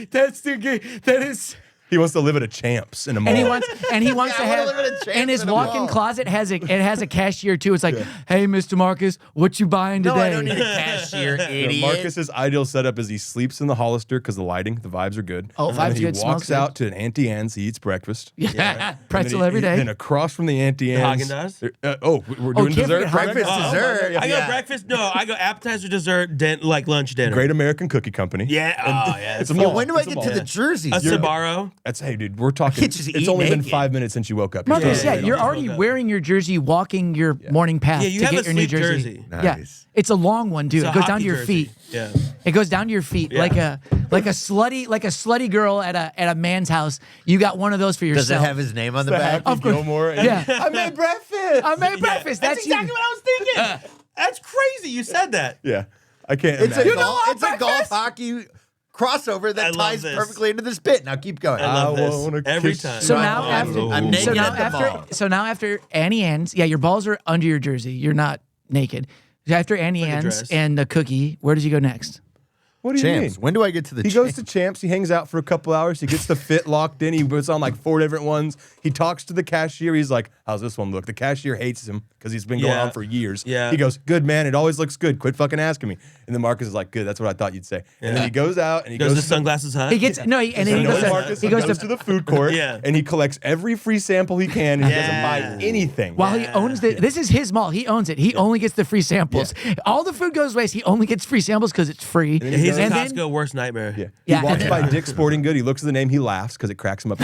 the good. That is. He wants to live at a Champs in a mall. And he wants to I wanna have, live in a Champs and his in a walk-in mall. closet has a cashier too. It's like, hey, Mr. Marcus, what you buying today? No, I don't need a cashier, You know, idiot. Marcus's ideal setup is he sleeps in the Hollister because the lighting, the vibes are good. Oh, And vibes then he good, smells walks good. out to an Auntie Anne's. He eats breakfast. Yeah, And pretzel then every day. Then across from the Auntie Anne's, Haagen-Dazs? we're doing can't dessert. forget breakfast, Haagen-Dazs. dessert. I go Yeah. breakfast. No, I go appetizer, dessert, like lunch, dinner. Great American Cookie Company. Yeah. Oh, yeah. It's a Yeah, mall. when do I It's a get mall. to the jerseys? a Sbarro. That's hey, dude. We're talking. can't just It's eat only been naked. 5 minutes since you woke up. Marcus, Yeah, you're yeah. already Yeah. wearing your jersey, walking your morning path Yeah, you to have get a your new sleep jersey. jersey. Yeah, Nice. it's a long one, dude. It's It a goes down hockey to your jersey. feet. Yeah. It goes down to your feet, Yeah. like a slutty girl at a man's house. You got one of those for yourself. Does it have his name on the back? Happy Gilmore. And Yeah. I made breakfast. I made breakfast. That's That's exactly you. what I was thinking. That's crazy. You said that. Yeah, I can't. It's a imagine. golf hockey crossover I that love ties this. perfectly into this bit. Now keep going. I love I wanna this every kiss time. So you. now after I'm naked so now at the after mall. so now after Annie ends, yeah, your balls are under your jersey. You're not naked. After Annie Like a ends dress. and the cookie, where does he go next? What do you Champs. mean? When do I get to the He champs? goes to Champs. He hangs out for a couple hours. He gets the fit locked in. He puts on like 4 different ones. He talks to the cashier. He's like, "How's this one look?" The cashier hates him because he's been going Yeah. on for years. Yeah. He goes, "Good man. It always looks good. Quit fucking asking me." And then Marcus is like, "Good. That's what I thought you'd say." And then he goes out and he Goes goes to to Sunglasses Hut. He gets no, he, and then he He goes Marcus to, he goes goes to to the food court. Yeah. And he collects every free sample he can. And he doesn't buy anything. while he owns the. This is his mall. He owns it. He only gets the free samples. All the food goes waste. He only gets free samples because it's free. then He's a and then- Costco worst nightmare. Yeah. Yeah, He walks and by then- Dick's Sporting Good. He looks at the name. He laughs because it cracks him up.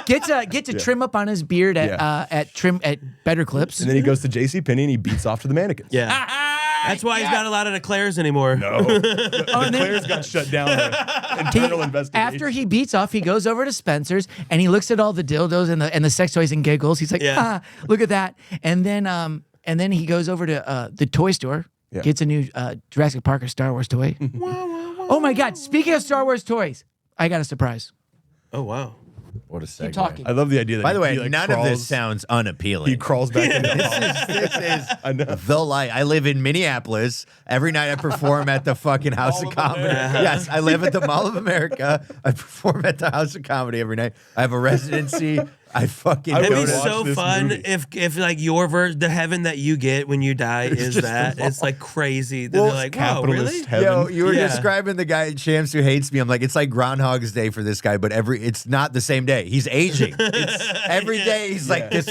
Gets a trim up on his beard at Better Clips. And then he goes to JCPenney and he beats off to the mannequins. Yeah. That's why he's not allowed at Eclairs anymore. No. The Claire's got shut down. The internal investigation. After he beats off, he goes over to Spencer's and he looks at all the dildos and the sex toys and giggles. He's like, Yeah. look at that. And then he goes over to the toy store, Yeah. gets a new Jurassic Park or Star Wars toy. Oh my God! Speaking of Star Wars toys, I got a surprise. Oh, wow. What a segue. talking. I love the idea that By the way, he, like, none of crawls- this sounds unappealing. He crawls back into the This is I know. the light. I live in Minneapolis. Every night I perform at the fucking House of Comedy. Yes, I live at the Mall of America. I perform at the House of Comedy every night. I have a residency. I fucking I It'd go be would to- watch so this fun movie. if like your version, the heaven that you get when you die is just that. the It's like crazy. That Well, they're like, wow, really? capitalist heaven. Yo, you were Yeah. describing the guy at Champs who hates me. I'm like, it's like Groundhog's Day for this guy, but it's not the same day. He's aging. It's every day. He's like, this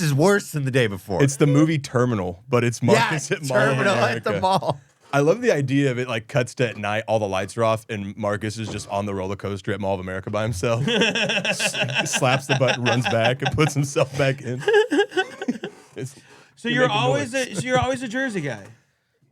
is worse than the day before. It's the movie Terminal, but it's Marcus at Mall of Terminal at the America. mall. I love the idea of it like cuts to at night, all the lights are off, and Marcus is just on the roller coaster at Mall of America by himself. Slaps the button, runs back, and puts himself back in. So you're always a Jersey guy.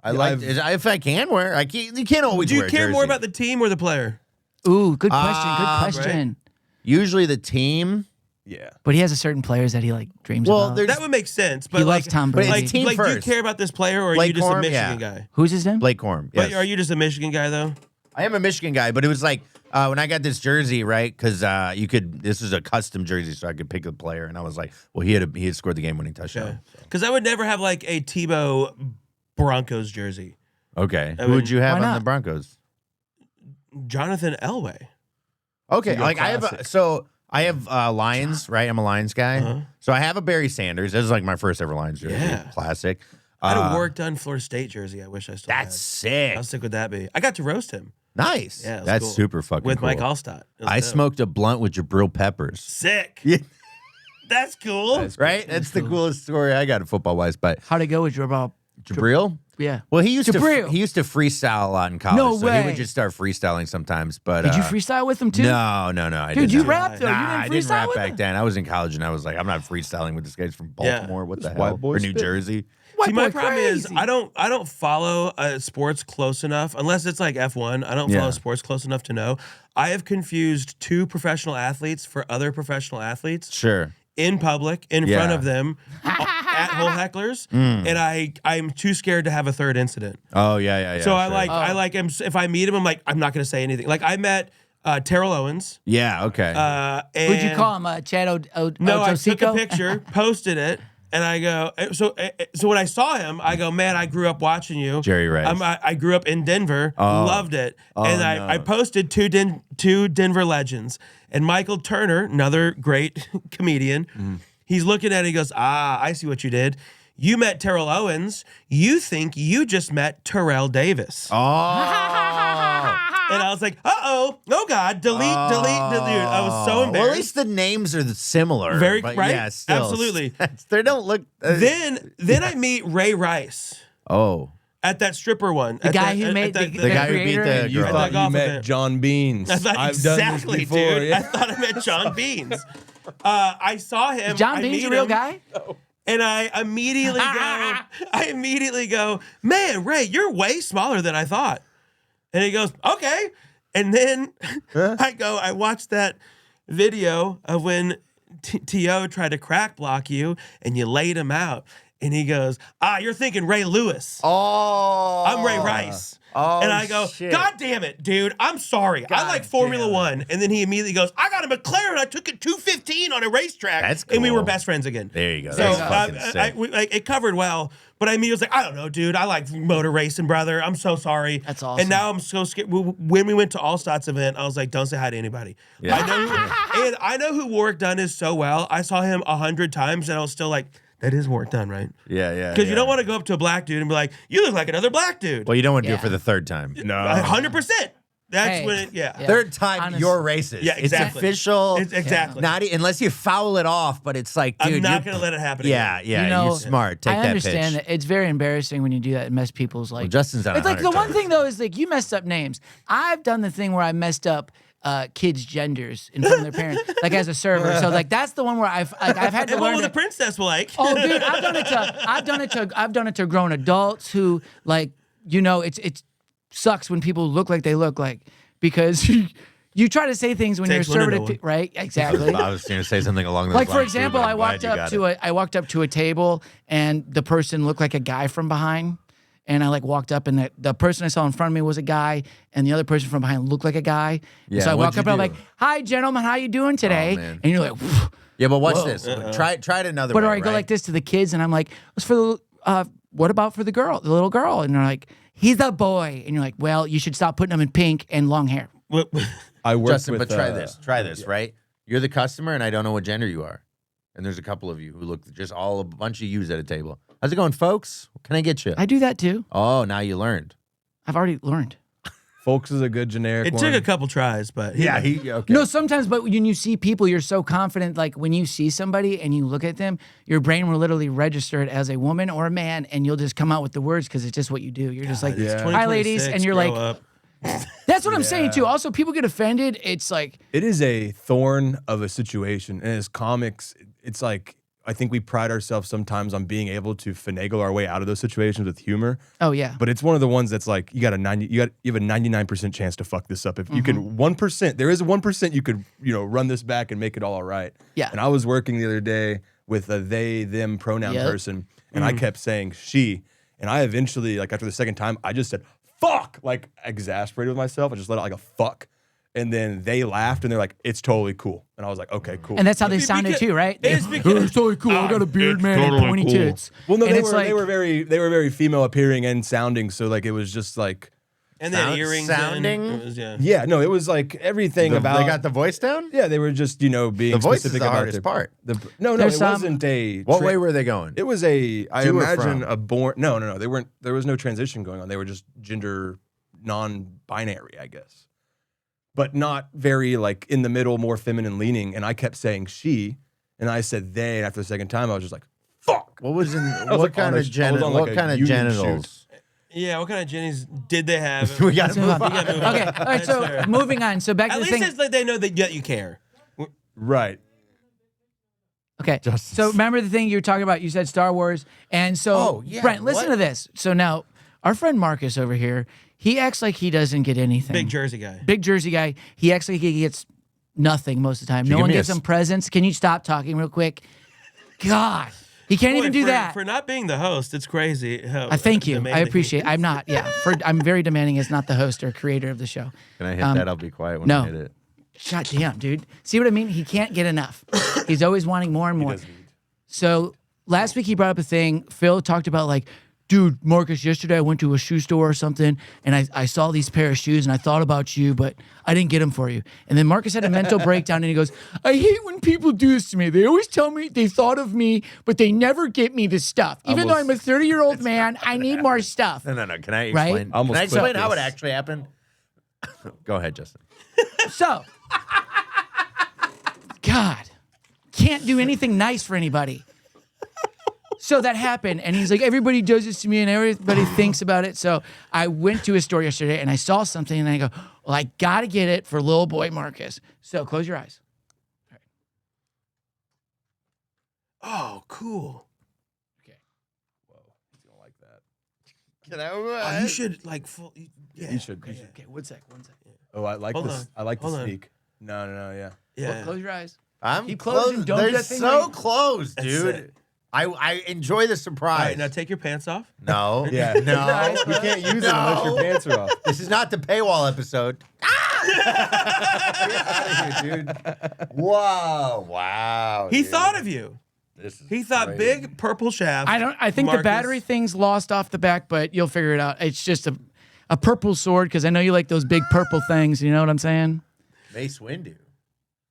I like if I can wear. You can't always. Do you wear a care more jersey. about the team or the player? Ooh, good question. Good question. Usually the team. Yeah. But he has a certain players that he like dreams Well, about. there's That would make sense. But He like, loves Tom but Brady. it's team like, do you first. care about this player or are Blake you just a Corum? Michigan Yeah. guy? Who's his name? Blake Corum. But Yes. are you just a Michigan guy though? I am a Michigan guy, but it was like when I got this jersey, right? Because you could. This is a custom jersey, so I could pick a player, and I was like, well, he had scored the game-winning touchdown. Because I would never have like a Tebow Broncos jersey. Okay, I who would mean, you have why on not? the Broncos? Jonathan Elway. Okay, You go like I have Lions, right? I'm a Lions guy, Uh-huh. so I have a Barry Sanders. This is like my first ever Lions jersey, Yeah. classic. I had a work done Florida State jersey. I wish I still had. That's sick. How sick would that be? I got to roast him. Nice. Yeah, it was that's cool. super fucking With cool. Mike Allstott. It was I dope. smoked a blunt with Jabril Peppers. Sick. Yeah. That's cool. Right? That's the coolest story I got football wise. But How'd it go with your ball? Jabril? Yeah. Well, he used Jabril. to freestyle a lot in college. No so he way. would just start freestyling sometimes. But Did you freestyle with him too? No, I Dude, didn't. you rap though. Nah, you I didn't didn't freestyle rap with back him? then. I was in college and I was like, I'm not freestyling with this guy from Yeah. Baltimore. What the white hell? boy Or New spit. Jersey. White See, my boy problem is crazy. I don't follow sports close enough unless it's like F1. I don't follow Yeah. sports close enough to know. I have confused 2 professional athletes for other professional athletes Sure. in public in Yeah. front of them at whole hecklers, and I'm too scared to have a third incident. Oh yeah. So sure. I like him. If I meet him, I'm like I'm not going to say anything. Like I met Terrell Owens. Yeah. Okay. And Who'd you call him? Chad No, I took a Ojosico? picture, posted it, and I go. So when I saw him, I go, man, I grew up watching you, Jerry Rice. I grew up in Denver, loved it, and no. I posted two Denver legends, and Michael Turner, another great comedian. He's looking at it. He goes, I see what you did. You met Terrell Owens. You think you just met Terrell Davis. And I was like, oh God, delete. Dude, I was so well, embarrassed. at least the names are similar. Very- but right? Yeah, still, Absolutely. They don't look. Then I meet Ray Rice. Oh. At that stripper one. The guy who made the guy who beat creator? the You girl. thought golf you met event. John Beans. I thought I've done this exactly, before. dude. Yeah. I thought I met John Beans. I saw him. John I Bean's meet a real him, guy? And I immediately go, man, Ray, you're way smaller than I thought. And he goes, okay. And then I watched that video of when T.O. tried to crack block you and you laid him out. And he goes, you're thinking Ray Lewis. Oh. I'm Ray Rice. Oh, and I go, shit. God damn it, dude. I'm sorry. I like Formula One. And then he immediately goes, I got a McLaren. I took it 215 on a racetrack. That's And we were cool. best friends again. There you go. So That's fucking sick. it covered well. But I mean, it was like, I don't know, dude. I like motor racing, brother. I'm so sorry. That's awesome. And now I'm so scared. When we went to Allstott's event, I was like, don't say hi to anybody. Yeah. I know who Warwick Dunn is so well. I saw him 100 times and I was still like, that is Warwick Dunn, right? Yeah. Because you don't want to go up to a black dude and be like, you look like another black dude. Well, you don't want to do Yeah. it for the third time. No. 100%. That's Hey. when it, yeah. Third time, Honest. you're racist. Yeah, exactly. It's official. It's exactly. Not unless you foul it off, but it's like, dude, I'm not you're- going to let it happen Yeah, again. yeah, You know, you're smart. Take I that understand pitch. that it's very embarrassing when you do that and mess people's like. Well, Justin's done It's like 100 the one times. thing though is like you messed up names. I've done the thing where I messed up kids' genders in front of their parents, like as a server. So like that's the one where I've had to And what learn. will the to- princess like? Oh, dude, I've done it to grown adults who like it sucks when people look like they look like because you try to say things when Takes you're a one to server, know one. right? Exactly. I was going to say something along those Like lines. for too, example, but I I'm glad walked you up got to it. I walked up to a table and the person looked like a guy from behind. And I like walked up and the person I saw in front of me was a guy and the other person from behind looked like a guy. And Yeah, so I what'd walk you up and I'm do? like, "Hi, gentlemen, how you doing today?" man. And you're like, "Phew." Yeah, but watch Whoa. this. Try it another But way. or I go right? like this to the kids and I'm like, "What's for the what about for the little girl?" And they're like, "He's a boy." And you're like, "Well, you should stop putting him in pink and long hair." I worked Justin, with, but try this, right? You're the customer, and I don't know what gender you are. And there's a couple of you who look just a bunch of yous at a table. How's it going, folks? What can I get you? I do that too. Oh, now you learned. I've already learned. Folks is a good generic It one. took a couple tries, but Okay. No, sometimes, but when you see people, you're so confident. Like when you see somebody and you look at them, your brain will literally register it as a woman or a man, and you'll just come out with the words because it's just what you do. You're just like, Yeah. "Hi, ladies," and you're grow like, up. that's what I'm saying too. Also, people get offended. It's like, It is a thorn of a situation. And as comics, it's like, I think we pride ourselves sometimes on being able to finagle our way out of those situations with humor. oh yeah, But it's one of the ones that's like, you have a 99% chance to fuck this up. If you Mm-hmm. can 1%, there is a 1% you could, run this back and make it all right. Yeah. And I was working the other day with a they, them pronoun Yep. person, and I kept saying she. And I eventually, like after the second time, I just said, fuck, like exasperated with myself. I just let out like a fuck. And then they laughed and they're like, it's totally cool. And I was like, okay, cool. and that's how they sounded too, right? It's because- It's totally cool. I got a beard, man, and pointy tits. well, no, and they it's were, like, they were very female appearing and sounding. So like, it was just like, And then earrings. in. Sounding? It was, yeah, no, it was like everything about. They got the voice down? Yeah, they were just being The voice is specific the about hardest their part. No, There's it some- wasn't a. What way were they going? It was a. I To or imagine from? a born. No. They weren't. There was no transition going on. They were just gender non-binary, I guess, but not very like in the middle, more feminine leaning. And I kept saying she, and I said they. And after the second time, I was just like, fuck. What was in was what like kind on of a- I was on like what a kind of union genitals? Yeah, what kind of Jennies did they have? We got to move okay, on. all right. So fair. moving on. So back to At the least thing. it's like they know that you care. Right. Okay. Justice. So remember the thing you were talking about? You said Star Wars. And so, Oh, yeah, Brent, listen what? to this. So now, our friend Markus over here, he acts like he doesn't get anything. Big Jersey guy. Big Jersey guy. He acts like he gets nothing most of the time. No give one me gives a him presents. Can you stop talking real quick? God. He can't even Boy, do for, that. For not being the host, it's crazy. How I thank you. I demanding he appreciate it. is. I'm not. Yeah. I'm very demanding as not the host or creator of the show. Can I hit that? I'll be quiet when no. I hit it. God damn, dude. See what I mean? He can't get enough. He's always wanting more and more. So last week he brought up a thing. Phil talked about like, dude, Markus, yesterday I went to a shoe store or something and I saw these pair of shoes and I thought about you, but I didn't get them for you. And then Markus had a mental breakdown and he goes, I hate when people do this to me. They always tell me they thought of me, but they never get me the stuff. Even though I'm a 30-year-old man, I need more stuff. No. Can I Right? explain? Almost Can I explain clipped how it this. actually happened? Go ahead, Justin. So, God, can't do anything nice for anybody. So that happened, and he's like, everybody does this to me, and everybody thinks about it. So I went to his store yesterday, and I saw something, and I go, well, I gotta get it for little boy Marcus. So close your eyes. Oh, cool. Okay. Whoa, he's gonna like that. Can I? Oh, you should like full. Yeah. You should. Okay, one sec. Oh, I like Hold this. on. I like the Hold on. sneak. No, yeah. Yeah. Well, close your eyes. I'm Keep closing, close. don't do They're that thing so where you- close, That's dude. it. I enjoy the All surprise. right, now take your pants off. No. Yeah. No. You can't use it unless your pants are off. This is not the paywall episode. Get out of here, dude. Whoa. Wow. He dude. thought of you. This is He thought great. big purple shaft. I think the Marcus. battery thing's lost off the back, but you'll figure it out. It's just a purple sword, because I know you like those big purple things. You know what I'm saying? Mace Windu.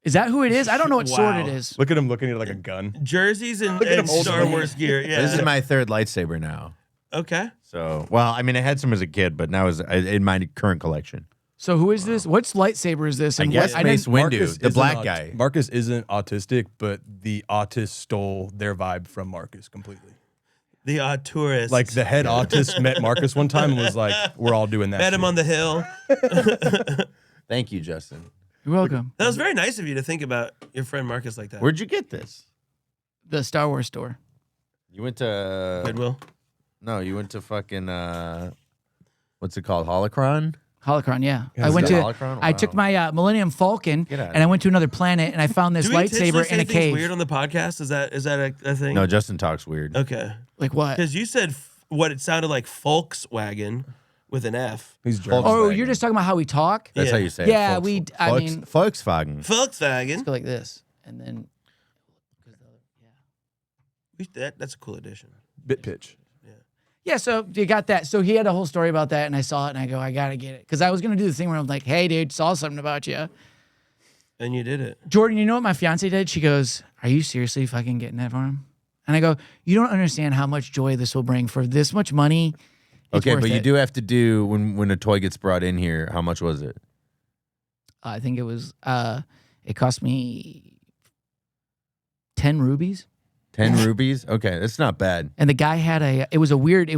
Is that who it is? I don't know what sword Wow. it is. Look at him looking at it like a gun. jerseys and him hold Star it. Wars gear. Yeah. This is my third lightsaber now. Okay. So, well, I mean, I had some as a kid, but now is in my current collection. So who is this? What's lightsaber is this? I And guess what, Mace didn't- Windu, the isn't black guy. Marcus isn't autistic, but the autist stole their vibe from Marcus completely. The tourist. Like the head autist met Marcus one time and was like, "We're all doing that." met him shit." on the hill. Thank you, Justin. You're welcome. That was very nice of you to think about your friend Marcus like that. Where'd you get this? The Star Wars store. You went to Goodwill. No, you went to fucking what's it called? Holocron? Holocron, yeah. Yeah, I is went that to. Holocron? I Wow. took my Millennium Falcon, Get outta and I went to another planet, and I found this Do we intentionally lightsaber say in a things cave. weird on the podcast? Is that a thing? No, Justin talks weird. Okay. Like what? Because you said what it sounded like Volkswagen with an F. He's German. Oh, Volkswagen. you're just talking about how we talk? That's Yeah. how you say Yeah, it. I mean- Volkswagen. Volkswagen. Go like this, and then. That's a cool addition. Bit pitch. Yeah, so you got that. So he had a whole story about that, and I saw it, and I go, I gotta get it, because I was gonna do the thing where I'm like, hey, dude, saw something about you. And you did it. Jordan, you know what my fiance did? She goes, are you seriously fucking getting that for him? And I go, you don't understand how much joy this will bring for this much money. It's Okay, worth but you it. do have to do when a toy gets brought in here. How much was it? I think it was. It cost me 10 rubies, 10 rubies. Okay, that's not bad. and the guy had a. It was a weird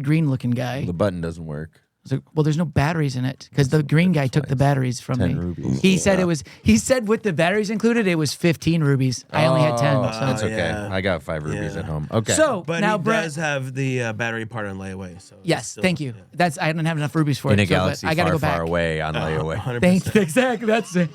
green looking guy. The button doesn't work. I was like, well, there's no batteries in it, because the green guy took the batteries from 10 me. rubies. He said it was. He said with the batteries included, it was 15 rubies. I only had 10. Oh, So. that's okay. yeah. I got 5 rubies Yeah. at home. Okay. So But now, he Brent. does have the battery part on layaway. So Yes, still- thank you. yeah. That's I didn't have enough rubies for in it. a so, but galaxy I gotta far, go back. far away on layaway. 100%. Thank you. Exactly. That's it.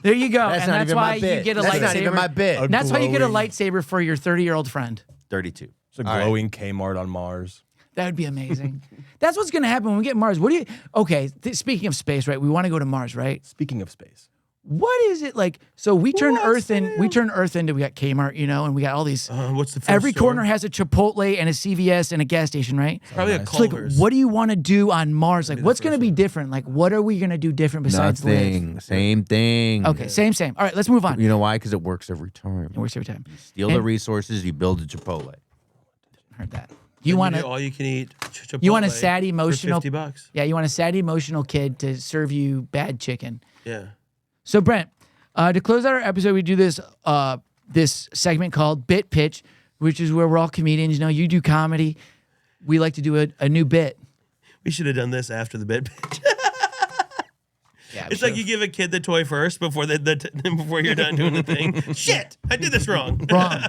There you go. That's and not that's even why my bit. you get a That's lightsaber. not even my bit. A That's why you get a glowing- lightsaber for your 30-year-old friend. 32. It's a All right. glowing Kmart on Mars. That would be amazing. That's what's going to happen when we get Mars. What do you? Okay, speaking of space, right? We want to go to Mars, right? Speaking of space, What is it like? So we turn Earth in. We turn Earth into. We got Kmart, you know, and we got all these. What's the first Every store? corner has a Chipotle and a CVS and a gas station, right? Probably a It's like, Culver's. what do you want to do on Mars? Like, the what's going to first be different? Like, what are we going to do different besides Nothing. Same thing. live? Okay, same. All right, let's move on. You know why? Because it works every time. It works every time. Steal the And- resources, you build a Chipotle. Heard that. You And want do to? all you can eat. You want a Chipotle sad, for emotional- $50. Yeah, you want a sad, emotional kid to serve you bad chicken. Yeah. So Brent, to close out our episode, we do this this segment called Bit Pitch, which is where we're all comedians. You know, you do comedy. We like to do a new bit. We should have done this after the bit pitch. Yeah, It's like you give a kid the toy first before before you're done doing the thing. Shit, I did this wrong. wrong.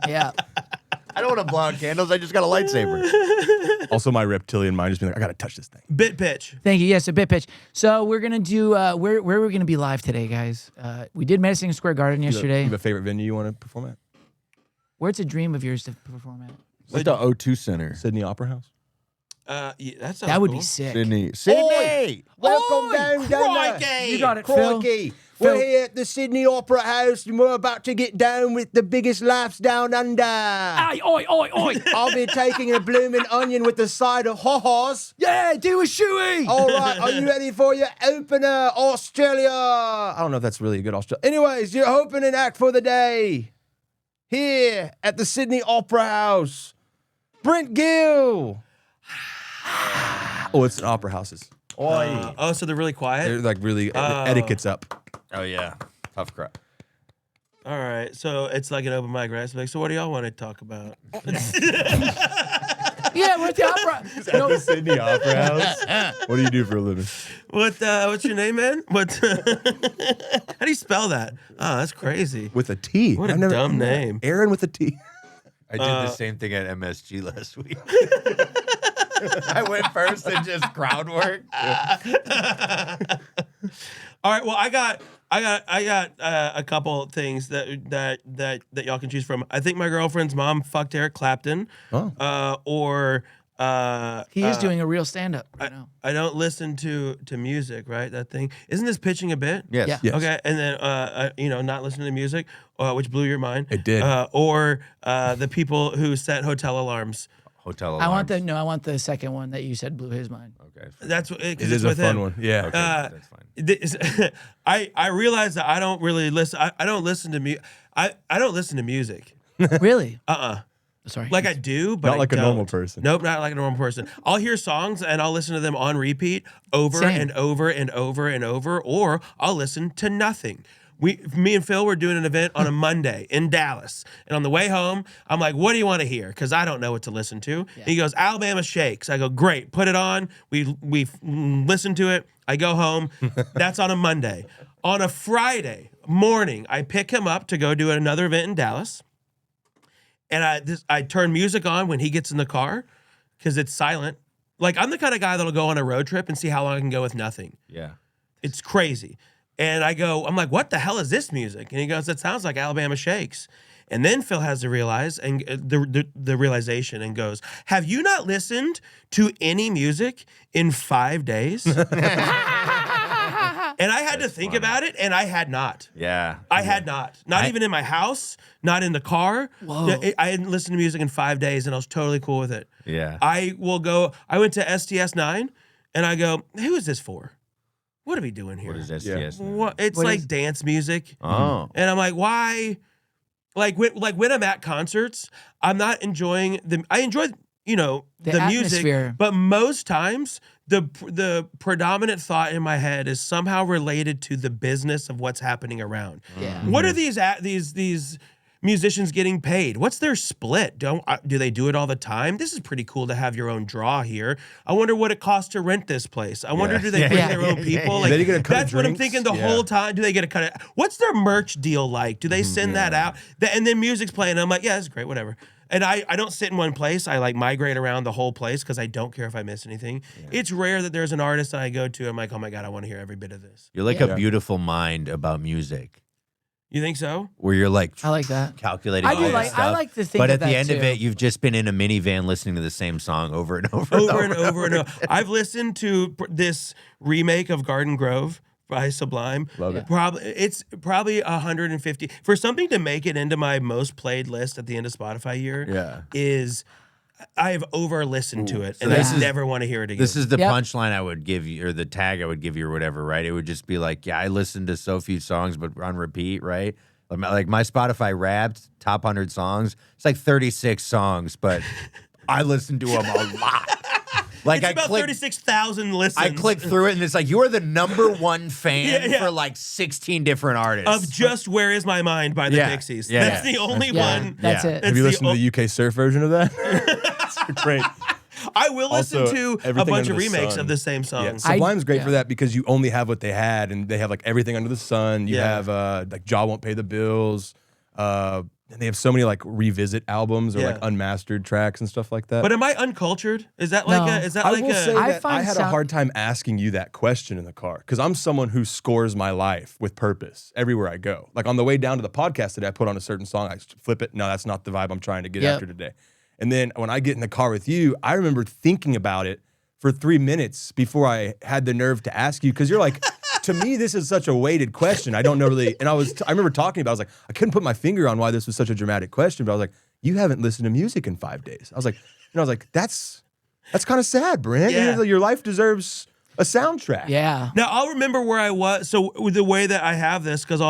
Yeah. I don't want to blow out candles. I just got a lightsaber. also my reptilian mind just being like, I gotta touch this thing. Bit pitch. Thank you. Yes, a bit pitch. So we're gonna do where are we gonna be live today, guys? We did Madison Square Garden You yesterday. have a favorite venue you want to perform at? Where's a dream of yours to perform at? What's the O2 Center? Sydney Opera House. Yeah, that sounds That would cool. be sick. Sydney. Sydney! Welcome down there. Crikey! You got it, Phil. Crikey. Phil. We're here at the Sydney Opera House and we're about to get down with the biggest laughs down under. Aye, oi, oi, oi. I'll be taking a blooming onion with the side of ha-has. Yeah, do a shoey. All right, are you ready for your opener, Australia? I don't know if that's really a good Australia. Anyways, your opening act for the day. Here at the Sydney Opera House, Brent Gill. Oh, it's an opera houses. Oh, so they're really quiet? They're like really etiquette's up. Oh, yeah. Tough crowd. All right, so it's like an open mic, right? So like, so what do y'all want to talk about? Yeah, we're at the opera. At the Sydney Opera House. What do you do for a living? What's your name, man? What? How do you spell that? Oh, that's crazy. With a T. What a dumb name. Aaron with a T. I did the same thing at MSG last week. I went first and just crowd work. All right. Well, I got a couple things that y'all can choose from. I think my girlfriend's mom fucked Eric Clapton. Oh. He is doing a real stand-up right now. I don't listen to music, right? That thing. Isn't this pitching a bit? Yes. Yeah. Yes. Okay, and then not listening to music, which blew your mind. It did. Or the people who set hotel alarms. Hotel I alarms. want the second one that you said blew his mind. Okay. That's what It it's is a with fun him. one. Yeah. Okay, that's fine. I realize that I don't really listen. I don't listen to I don't listen to music. Really? Sorry. Like I do, but Not like I a don't. normal person. Nope, not like a normal person. I'll hear songs and I'll listen to them on repeat over Same. and over and over and over, or I'll listen to nothing. Me and Phil were doing an event on a Monday in Dallas, and on the way home, I'm like, "What do you want to hear?" Because I don't know what to listen to. Yeah. He goes, "Alabama Shakes." I go, "Great, put it on." We listen to it. I go home. That's on a Monday. On a Friday morning, I pick him up to go do another event in Dallas. And I turn music on when he gets in the car because it's silent. Like, I'm the kind of guy that'll go on a road trip and see how long I can go with nothing. Yeah. It's crazy. And I'm like, what the hell is this music? And he goes, that sounds like Alabama Shakes. And then Phil has to realize, and the realization, and goes, have you not listened to any music in 5 days? And I had to think about it, and I had not. Yeah. I had not. Not even in my house, not in the car. Whoa. I hadn't listened to music in 5 days, and I was totally cool with it. Yeah. I went to STS 9, and I go, who is this for? What are we doing here? What is STS? What? It's What like is- dance music. Oh. And I'm like, why? Like when I'm at concerts, I'm not enjoying I enjoy, the music, atmosphere. but most times the predominant thought in my head is somehow related to the business of what's happening around. Yeah. What are these musicians getting paid? What's their split? Do they do it all the time? This is pretty cool to have your own draw here. I wonder what it costs to rent this place. I wonder, do they bring their own people? Like, They get a cut of that's what I'm drinks? thinking the Yeah. whole time. Do they get a cut of? What's their merch deal like? Do they send that out? And then music's playing. And I'm like, yeah, that's great, whatever. And I don't sit in one place. I like migrate around the whole place because I don't care if I miss anything. It's rare that there's an artist that I go to. I'm like, oh my God, I want to hear every bit of this. You're like Yeah. a beautiful mind about music, You think so? where you're like I like that. calculating I all do this like- I stuff. like to think But of at the that end of too. it, you've just been in a minivan listening to the same song over and over. Over and over and over. I've listened to this remake of Garden Grove by Sublime. Love it. It's probably 150 for something to make it into my most played list at the end of Spotify year. Yeah. Is I've over listened to it and this I is- never want to hear it again. This is the Yep. punchline I would give you, or the tag I would give you, or whatever, right? It would just be like, yeah, I listened to so few songs, but on repeat, right? Like my Spotify Wrapped top 100 songs, it's like 36 songs, but I listen to them a lot. Like it's about 36,000 listens. I click through it, and it's like you are the #1 fan Yeah. for like 16 different artists. of just Where Is My Mind by the Yeah. Pixies. Yeah. That's the only Yeah, one. that's Yeah. it. Have you It's listened to the UK surf version of that? It's great. I will listen Also, to a Everything bunch of Under the remakes Sun. of the same Yeah, songs. Sublime's great yeah. for that because you only have what they had, and they have like everything under the sun. You Yeah. have like Jaw Won't Pay the Bills. And they have so many like revisit albums or Yeah. like unmastered tracks and stuff like that. But am I uncultured? Is that like No. a? Is that I like will say a? I that I find had a hard time asking you that question in the car because I'm someone who scores my life with purpose everywhere I go. Like on the way down to the podcast today, I put on a certain song, I flip it. No, that's not the vibe I'm trying to get Yep. after today. And then when I get in the car with you, I remember thinking about it for 3 minutes before I had the nerve to ask you because you're like, to me, this is such a weighted question. I don't know really. And I remember talking about, I was like, I couldn't put my finger on why this was such a dramatic question, but I was like, you haven't listened to music in 5 days. I was like, that's kind of sad, Brent. Yeah. Your life deserves a soundtrack. Yeah. Now I'll remember where I was. So the way that I have this, because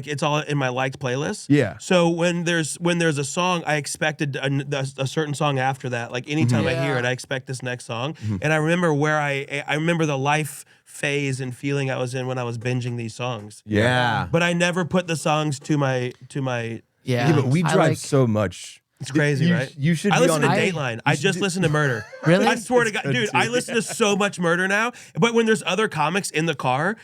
it's all in my liked playlist. Yeah. So when there's a song, I expected a certain song after that. Like anytime I hear it, I expect this next song. And I remember where I remember the life phase and feeling I was in when I was binging these songs. Yeah. But I never put the songs to my. Yeah. Yeah, but we I drive like- so much. It's crazy, right? You should I be listen on to a Dateline. I just listened to Murder. Really? I swear to God, good dude, too. I listen to so much Murder now. But when there's other comics in the car,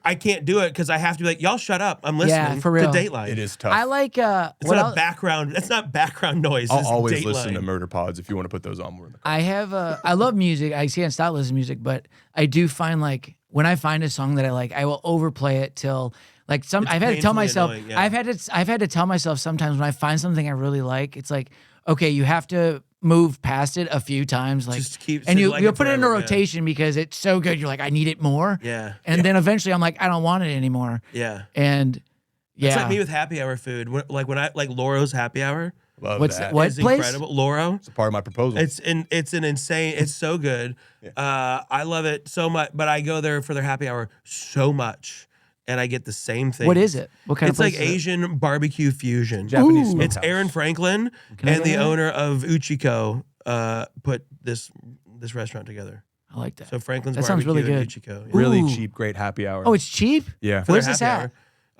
I can't do it because I have to be like, y'all shut up. I'm listening for real. to Dateline. It is tough. I like It's not a background. That's not background noise. I'll It's always Dateline. listen to Murder Pods if you want to put those on. We're in the car. I have I love music. I can't stop listening to music, but I do find like when I find a song that I like, I will overplay it till like I've had to tell painfully myself annoying, yeah. I've had to tell myself sometimes when I find something I really like, it's like, okay, you have to move past it a few times, like, Just keep- and so you like you'll it put it in a forever, yeah. rotation because it's so good. You're like, I need it more. Yeah. And then eventually I'm like, I don't want it anymore. Yeah. And yeah, It's like me with happy hour food. When I like Loro's happy hour. Love What's that. what It's place? incredible. Loro. It's a part of my proposal. It's an insane. It's so good. I love it so much. But I go there for their happy hour so much, and I get the same thing. What is it? What kind It's of like place is it? Asian barbecue fusion. Japanese Ooh. smokehouse. It's Aaron Franklin Can I and go the there? owner of Uchiko put this restaurant together. I like that. So Franklin's That sounds Barbecue really and good. Uchiko. Really Ooh. cheap, great happy hour. Oh, it's cheap? yeah. For their Where's this happy at? hour.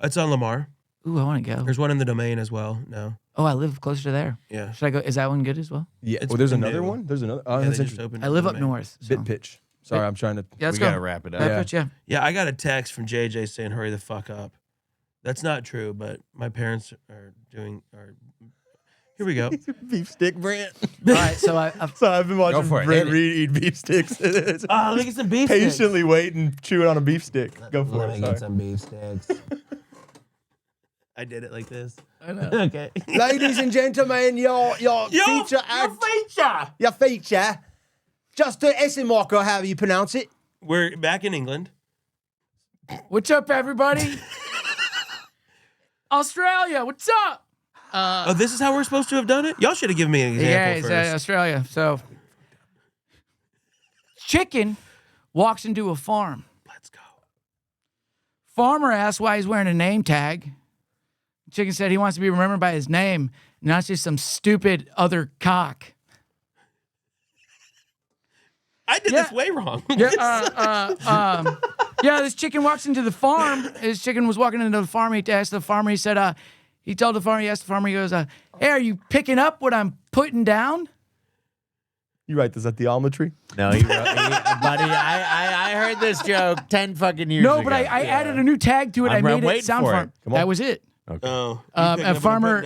It's on Lamar. Ooh, I want to go. There's one in the Domain as well. No. Oh, I live closer to there. Yeah. Should I go? Is that one good as well? Yeah. It's Oh, there's new. another one. There's another. Oh, Yeah, that's they just interesting. opened I in live the up Domain. north. So. Bit pitch. Sorry, I'm trying to. Yeah, let's we go. gotta wrap it up. Back Yeah. pitch, yeah. Yeah, I got a text from JJ saying hurry the fuck up. That's not true, but my parents are here we go. beef stick, Brent. All right, so I've So I've been watching for it. Brent Hit it. Reed eat beef sticks. Let me get some beef sticks. Patiently waiting, chewing on a beef stick. Go for Let it. me Sorry. get some beef sticks. I did it like this. I know. Okay. Ladies and gentlemen, your feature act, feature. your feature. Just the Essen marker, however you pronounce it. We're back in England. What's up, everybody? Australia, what's up? Oh, this is how we're supposed to have done it? Y'all should have given me an example Yeah, it's first. Australia. So, chicken walks into a farm. Let's go. Farmer asks why he's wearing a name tag. Chicken said he wants to be remembered by his name, not just some stupid other cock. I did Yeah. this way wrong. Yeah, this chicken walks into the farm. His chicken was walking into the farm. He asked the farmer, he said, he told the farmer, he asked the farmer, he goes, hey, are you picking up what I'm putting down? You write this at the ometry? No, buddy, I heard this joke 10 fucking years ago. No, but I added a new tag to it. I'm I made it waiting sound for fun. it. That was it. Oh. A farmer.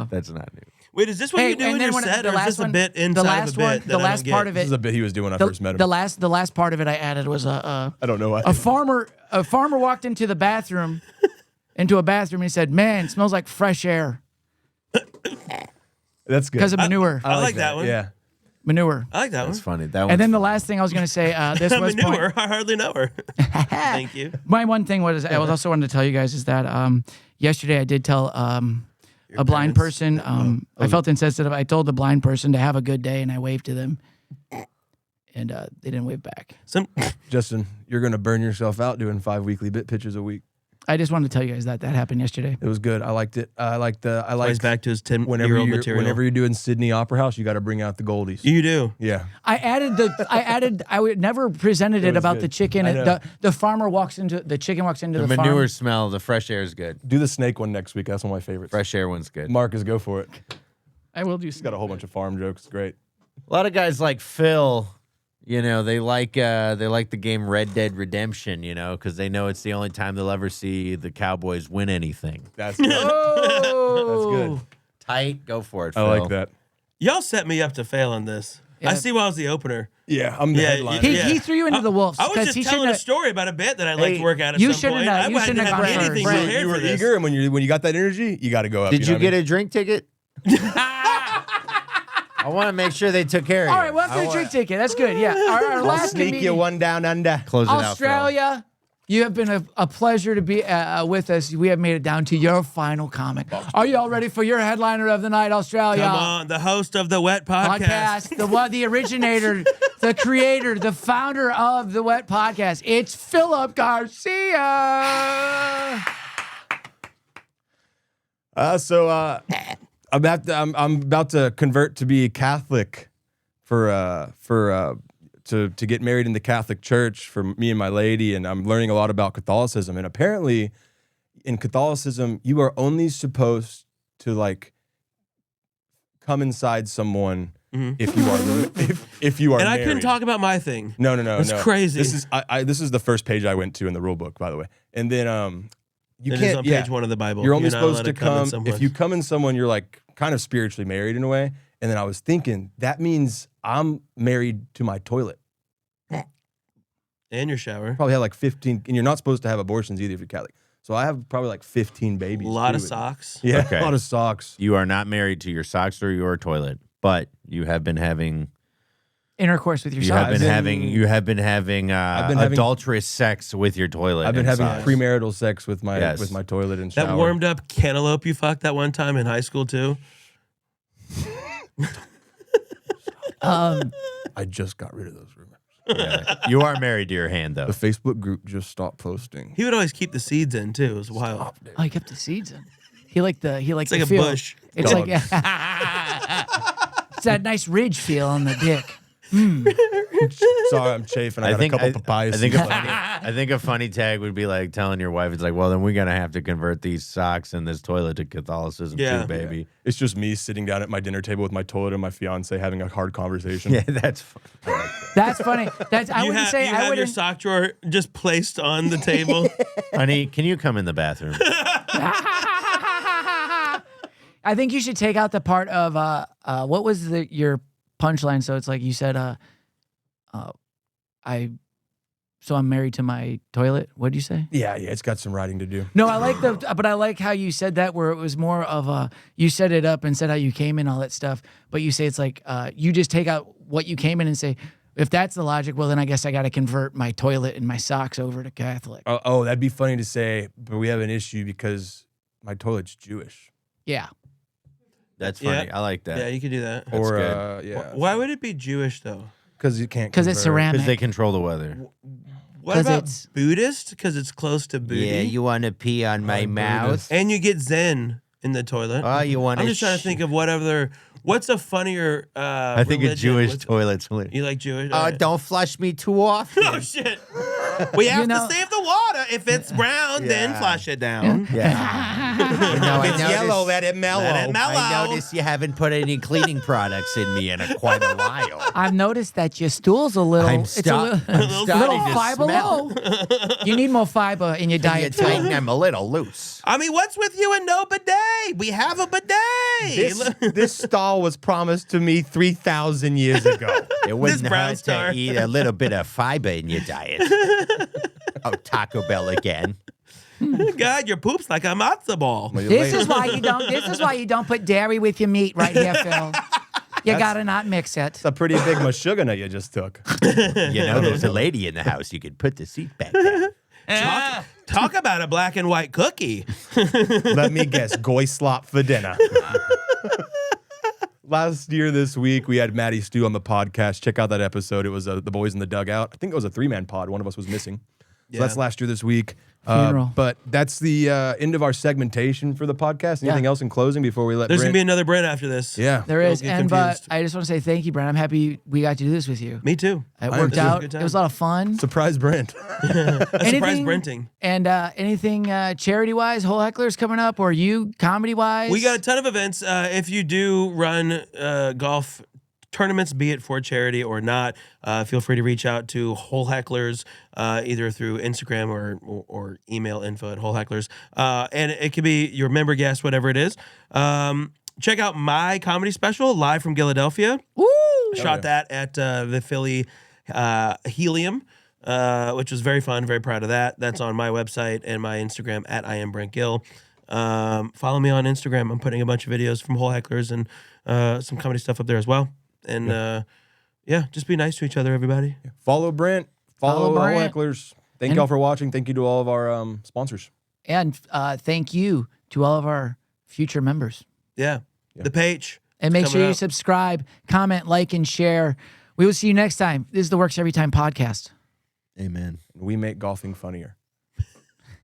That's not new. Wait, is this what you do in your set, or is this a bit inside of a bit? the last part of This it, is a bit he was doing when I first met him. the last part of it I added was I don't know why. a farmer walked into a bathroom, and he said, "Man, it smells like fresh air That's good. because of manure, I like that one. Yeah. manure." I like that That's one. funny. That And then one's the last thing I was gonna say, this was Manure. I hardly know her. Thank you. my one thing was I was also wanted to tell you guys is that yesterday I did tell a blind parents? person I felt insensitive. I told the blind person to have a good day and I waved to them, and they didn't wave back. Justin, you're going to burn yourself out doing 5 weekly bit pitches a week. I just wanted to tell you guys that happened yesterday. It was good. I liked it. I liked He's back to his whenever 10-year-old you're material. whenever you're doing Sydney Opera House, you got to bring out the goldies. You do. Yeah. I would never presented it was about good. the chicken. I know. The farmer walks into the chicken walks into the the manure farm. smell. The fresh air is good. Do the snake one next week. That's one of my favorites. Fresh air one's good. Marcus, go for it. I will do. He's got a whole bunch of farm jokes. Great. A lot of guys like Phil, you know, they like the game Red Dead Redemption, you know, because they know it's the only time they'll ever see the Cowboys win anything. That's good. Oh, That's good. Tight, go for it, I Phil. like that. Y'all set me up to fail on this. Yeah. I see why I was the opener. Yeah, I'm the Yeah, headliner. He threw you into the wolves. I was 'cause just he telling shouldn't a have- story about a bit that I'd like Hey, to work out at you some shouldn't point. have- I you wouldn't shouldn't have have gone anything first. prepared You were for this. eager, and when you got that energy, you got to go up. Did you know get what a drink ticket? I want to make sure they took care of you. All right, well, after the drink ticket, that's good. Yeah, our I mean? I'll last sneak you comedian, one down under. Close it out, Phil. Australia. You have been a pleasure to be with us. We have made it down to your final comic. Are you all ready for your headliner of the night, Australia? Come on, the host of the Wet Podcast. The originator, the creator, the founder of the Wet Podcast. It's Phillip Garcia. I'm about to convert to be Catholic to get married in the Catholic Church for me and my lady, and I'm learning a lot about Catholicism. And apparently, in Catholicism, you are only supposed to like come inside someone if you are if you are. And married. I couldn't talk about my thing. No. It's crazy. This is the first page I went to in the rule book, by the way. And then you It can't is on page 1 of the Bible. You're only not supposed allowed to come in someone. if you come in someone, you're like kind of spiritually married in a way. And then I was thinking that means I'm married to my toilet. And your shower. Probably have like 15, and you're not supposed to have abortions either if you're Catholic. So I have probably like 15 A babies. lot of too. socks. Yeah, Okay. a lot of socks. You are not married to your socks or your toilet, but you have been having Intercourse with your you have socks. been having adulterous sex with your toilet. I've been and having socks. premarital sex with my Yes. toilet and shower. That warmed up cantaloupe you fucked that one time in high school too. I just got rid of those rumors. Yeah. You are married to your hand, though. The Facebook group just stopped posting. He would always keep the seeds in too. It was wild. Oh, he kept the seeds in. He liked the It's the like a feel. bush. It's Dog. like it's that nice ridge feel on the dick. Sorry, I'm chafing. I got a couple papayas. I think a funny tag would be like telling your wife, it's like, well, then we're going to have to convert these socks and this toilet to Catholicism Yeah. too, baby. It's just me sitting down at my dinner table with my toilet and my fiance having a hard conversation. Yeah, that's fun. That's funny. That's I You wouldn't have, say you I have your wouldn't. sock drawer just placed on the table. Honey, can you come in the bathroom? I think you should take out the part of what was your punchline? So it's like you said, I'm married to my toilet. What did you say? Yeah, it's got some writing to do. No, but I like how you said that, where it was more of you set it up and said how you came in, all that stuff. But you say it's like you just take out what you came in and say, if that's the logic, well then I guess I got to convert my toilet and my socks over to Catholic. Oh, that'd be funny to say, but we have an issue because my toilet's Jewish. Yeah. That's funny. Yeah. I like that. Yeah, you could do that. That's Or good. yeah, Why would it be Jewish though? because you can't. Because it's convert. ceramic. Because they control the weather. What 'Cause about it's- Buddhist? Because it's close to booty. want to pee on my mouth? And you get Zen in the toilet. Oh, you want I'm just trying to think of what's a funnier I think a religion? Jewish What's- toilet's You like Jewish? All right. don't flush me too often. Oh shit! We have know- to save the water. If it's brown, then Yeah. flush it down. Yeah. If it's yellow, let it mellow. Let it mellow. I notice you haven't put any cleaning products in me in quite a while. I've noticed that your stool's a little. I'm it's a little, starting to fiber smell. low. You need more fiber in your diet too. I'm a little loose. I mean, what's with you and no bidet? We have a bidet. This stall was promised to me 3,000 years ago. It wouldn't brown hurt star. to eat a little bit of fiber in your diet. Oh, Taco Bell again. God, your poop's like a matzo ball. This is why you don't. This is why you don't put dairy with your meat right here, Phil. You gotta not mix it. It's a pretty big mashugana you just took. You know, there's a lady in the house. You could put the seat back there. Talk about a black and white cookie. Let me guess, goy slop for dinner. Last year this week, we had Maddie Stew on the podcast. Check out that episode. It was the boys in the dugout. I think it was a 3-man pod. One of us was missing. So that's last year this week. Funeral. But that's the end of our segmentation for the podcast. Anything else in closing before we let There's Brent? gonna be another Brent after this. Yeah. There is, Don't get and but confused. I just want to say thank you, Brent. I'm happy we got to do this with you. Me too. It I am worked too. out. Good time. It was a lot of fun. Surprise Brent. A surprise Brenting. And anything charity wise, Whole Heckler's coming up, or you comedy wise? We got a ton of events. If you do run golf tournaments, be it for charity or not, feel free to reach out to Whole Hecklers, either through Instagram or email info@wholehecklers. And it could be your member guest, whatever it is. Check out my comedy special, live from Philadelphia. Woo! Shot that at the Philly Helium, which was very fun. Very proud of that. That's on my website and my Instagram at I am Brent Gill. Follow me on Instagram. I'm putting a bunch of videos from Whole Hecklers and some comedy stuff up there as well. And yeah, just be nice to each other, everybody. Follow Brent. Follow Brent. Hecklers. Thank y'all for watching. Thank you to all of our sponsors. And thank you to all of our future members. Yeah. The page. And make sure coming you up. subscribe, comment, like, and share. We will see you next time. This is the Works Every Time podcast. Amen. We make golfing funnier.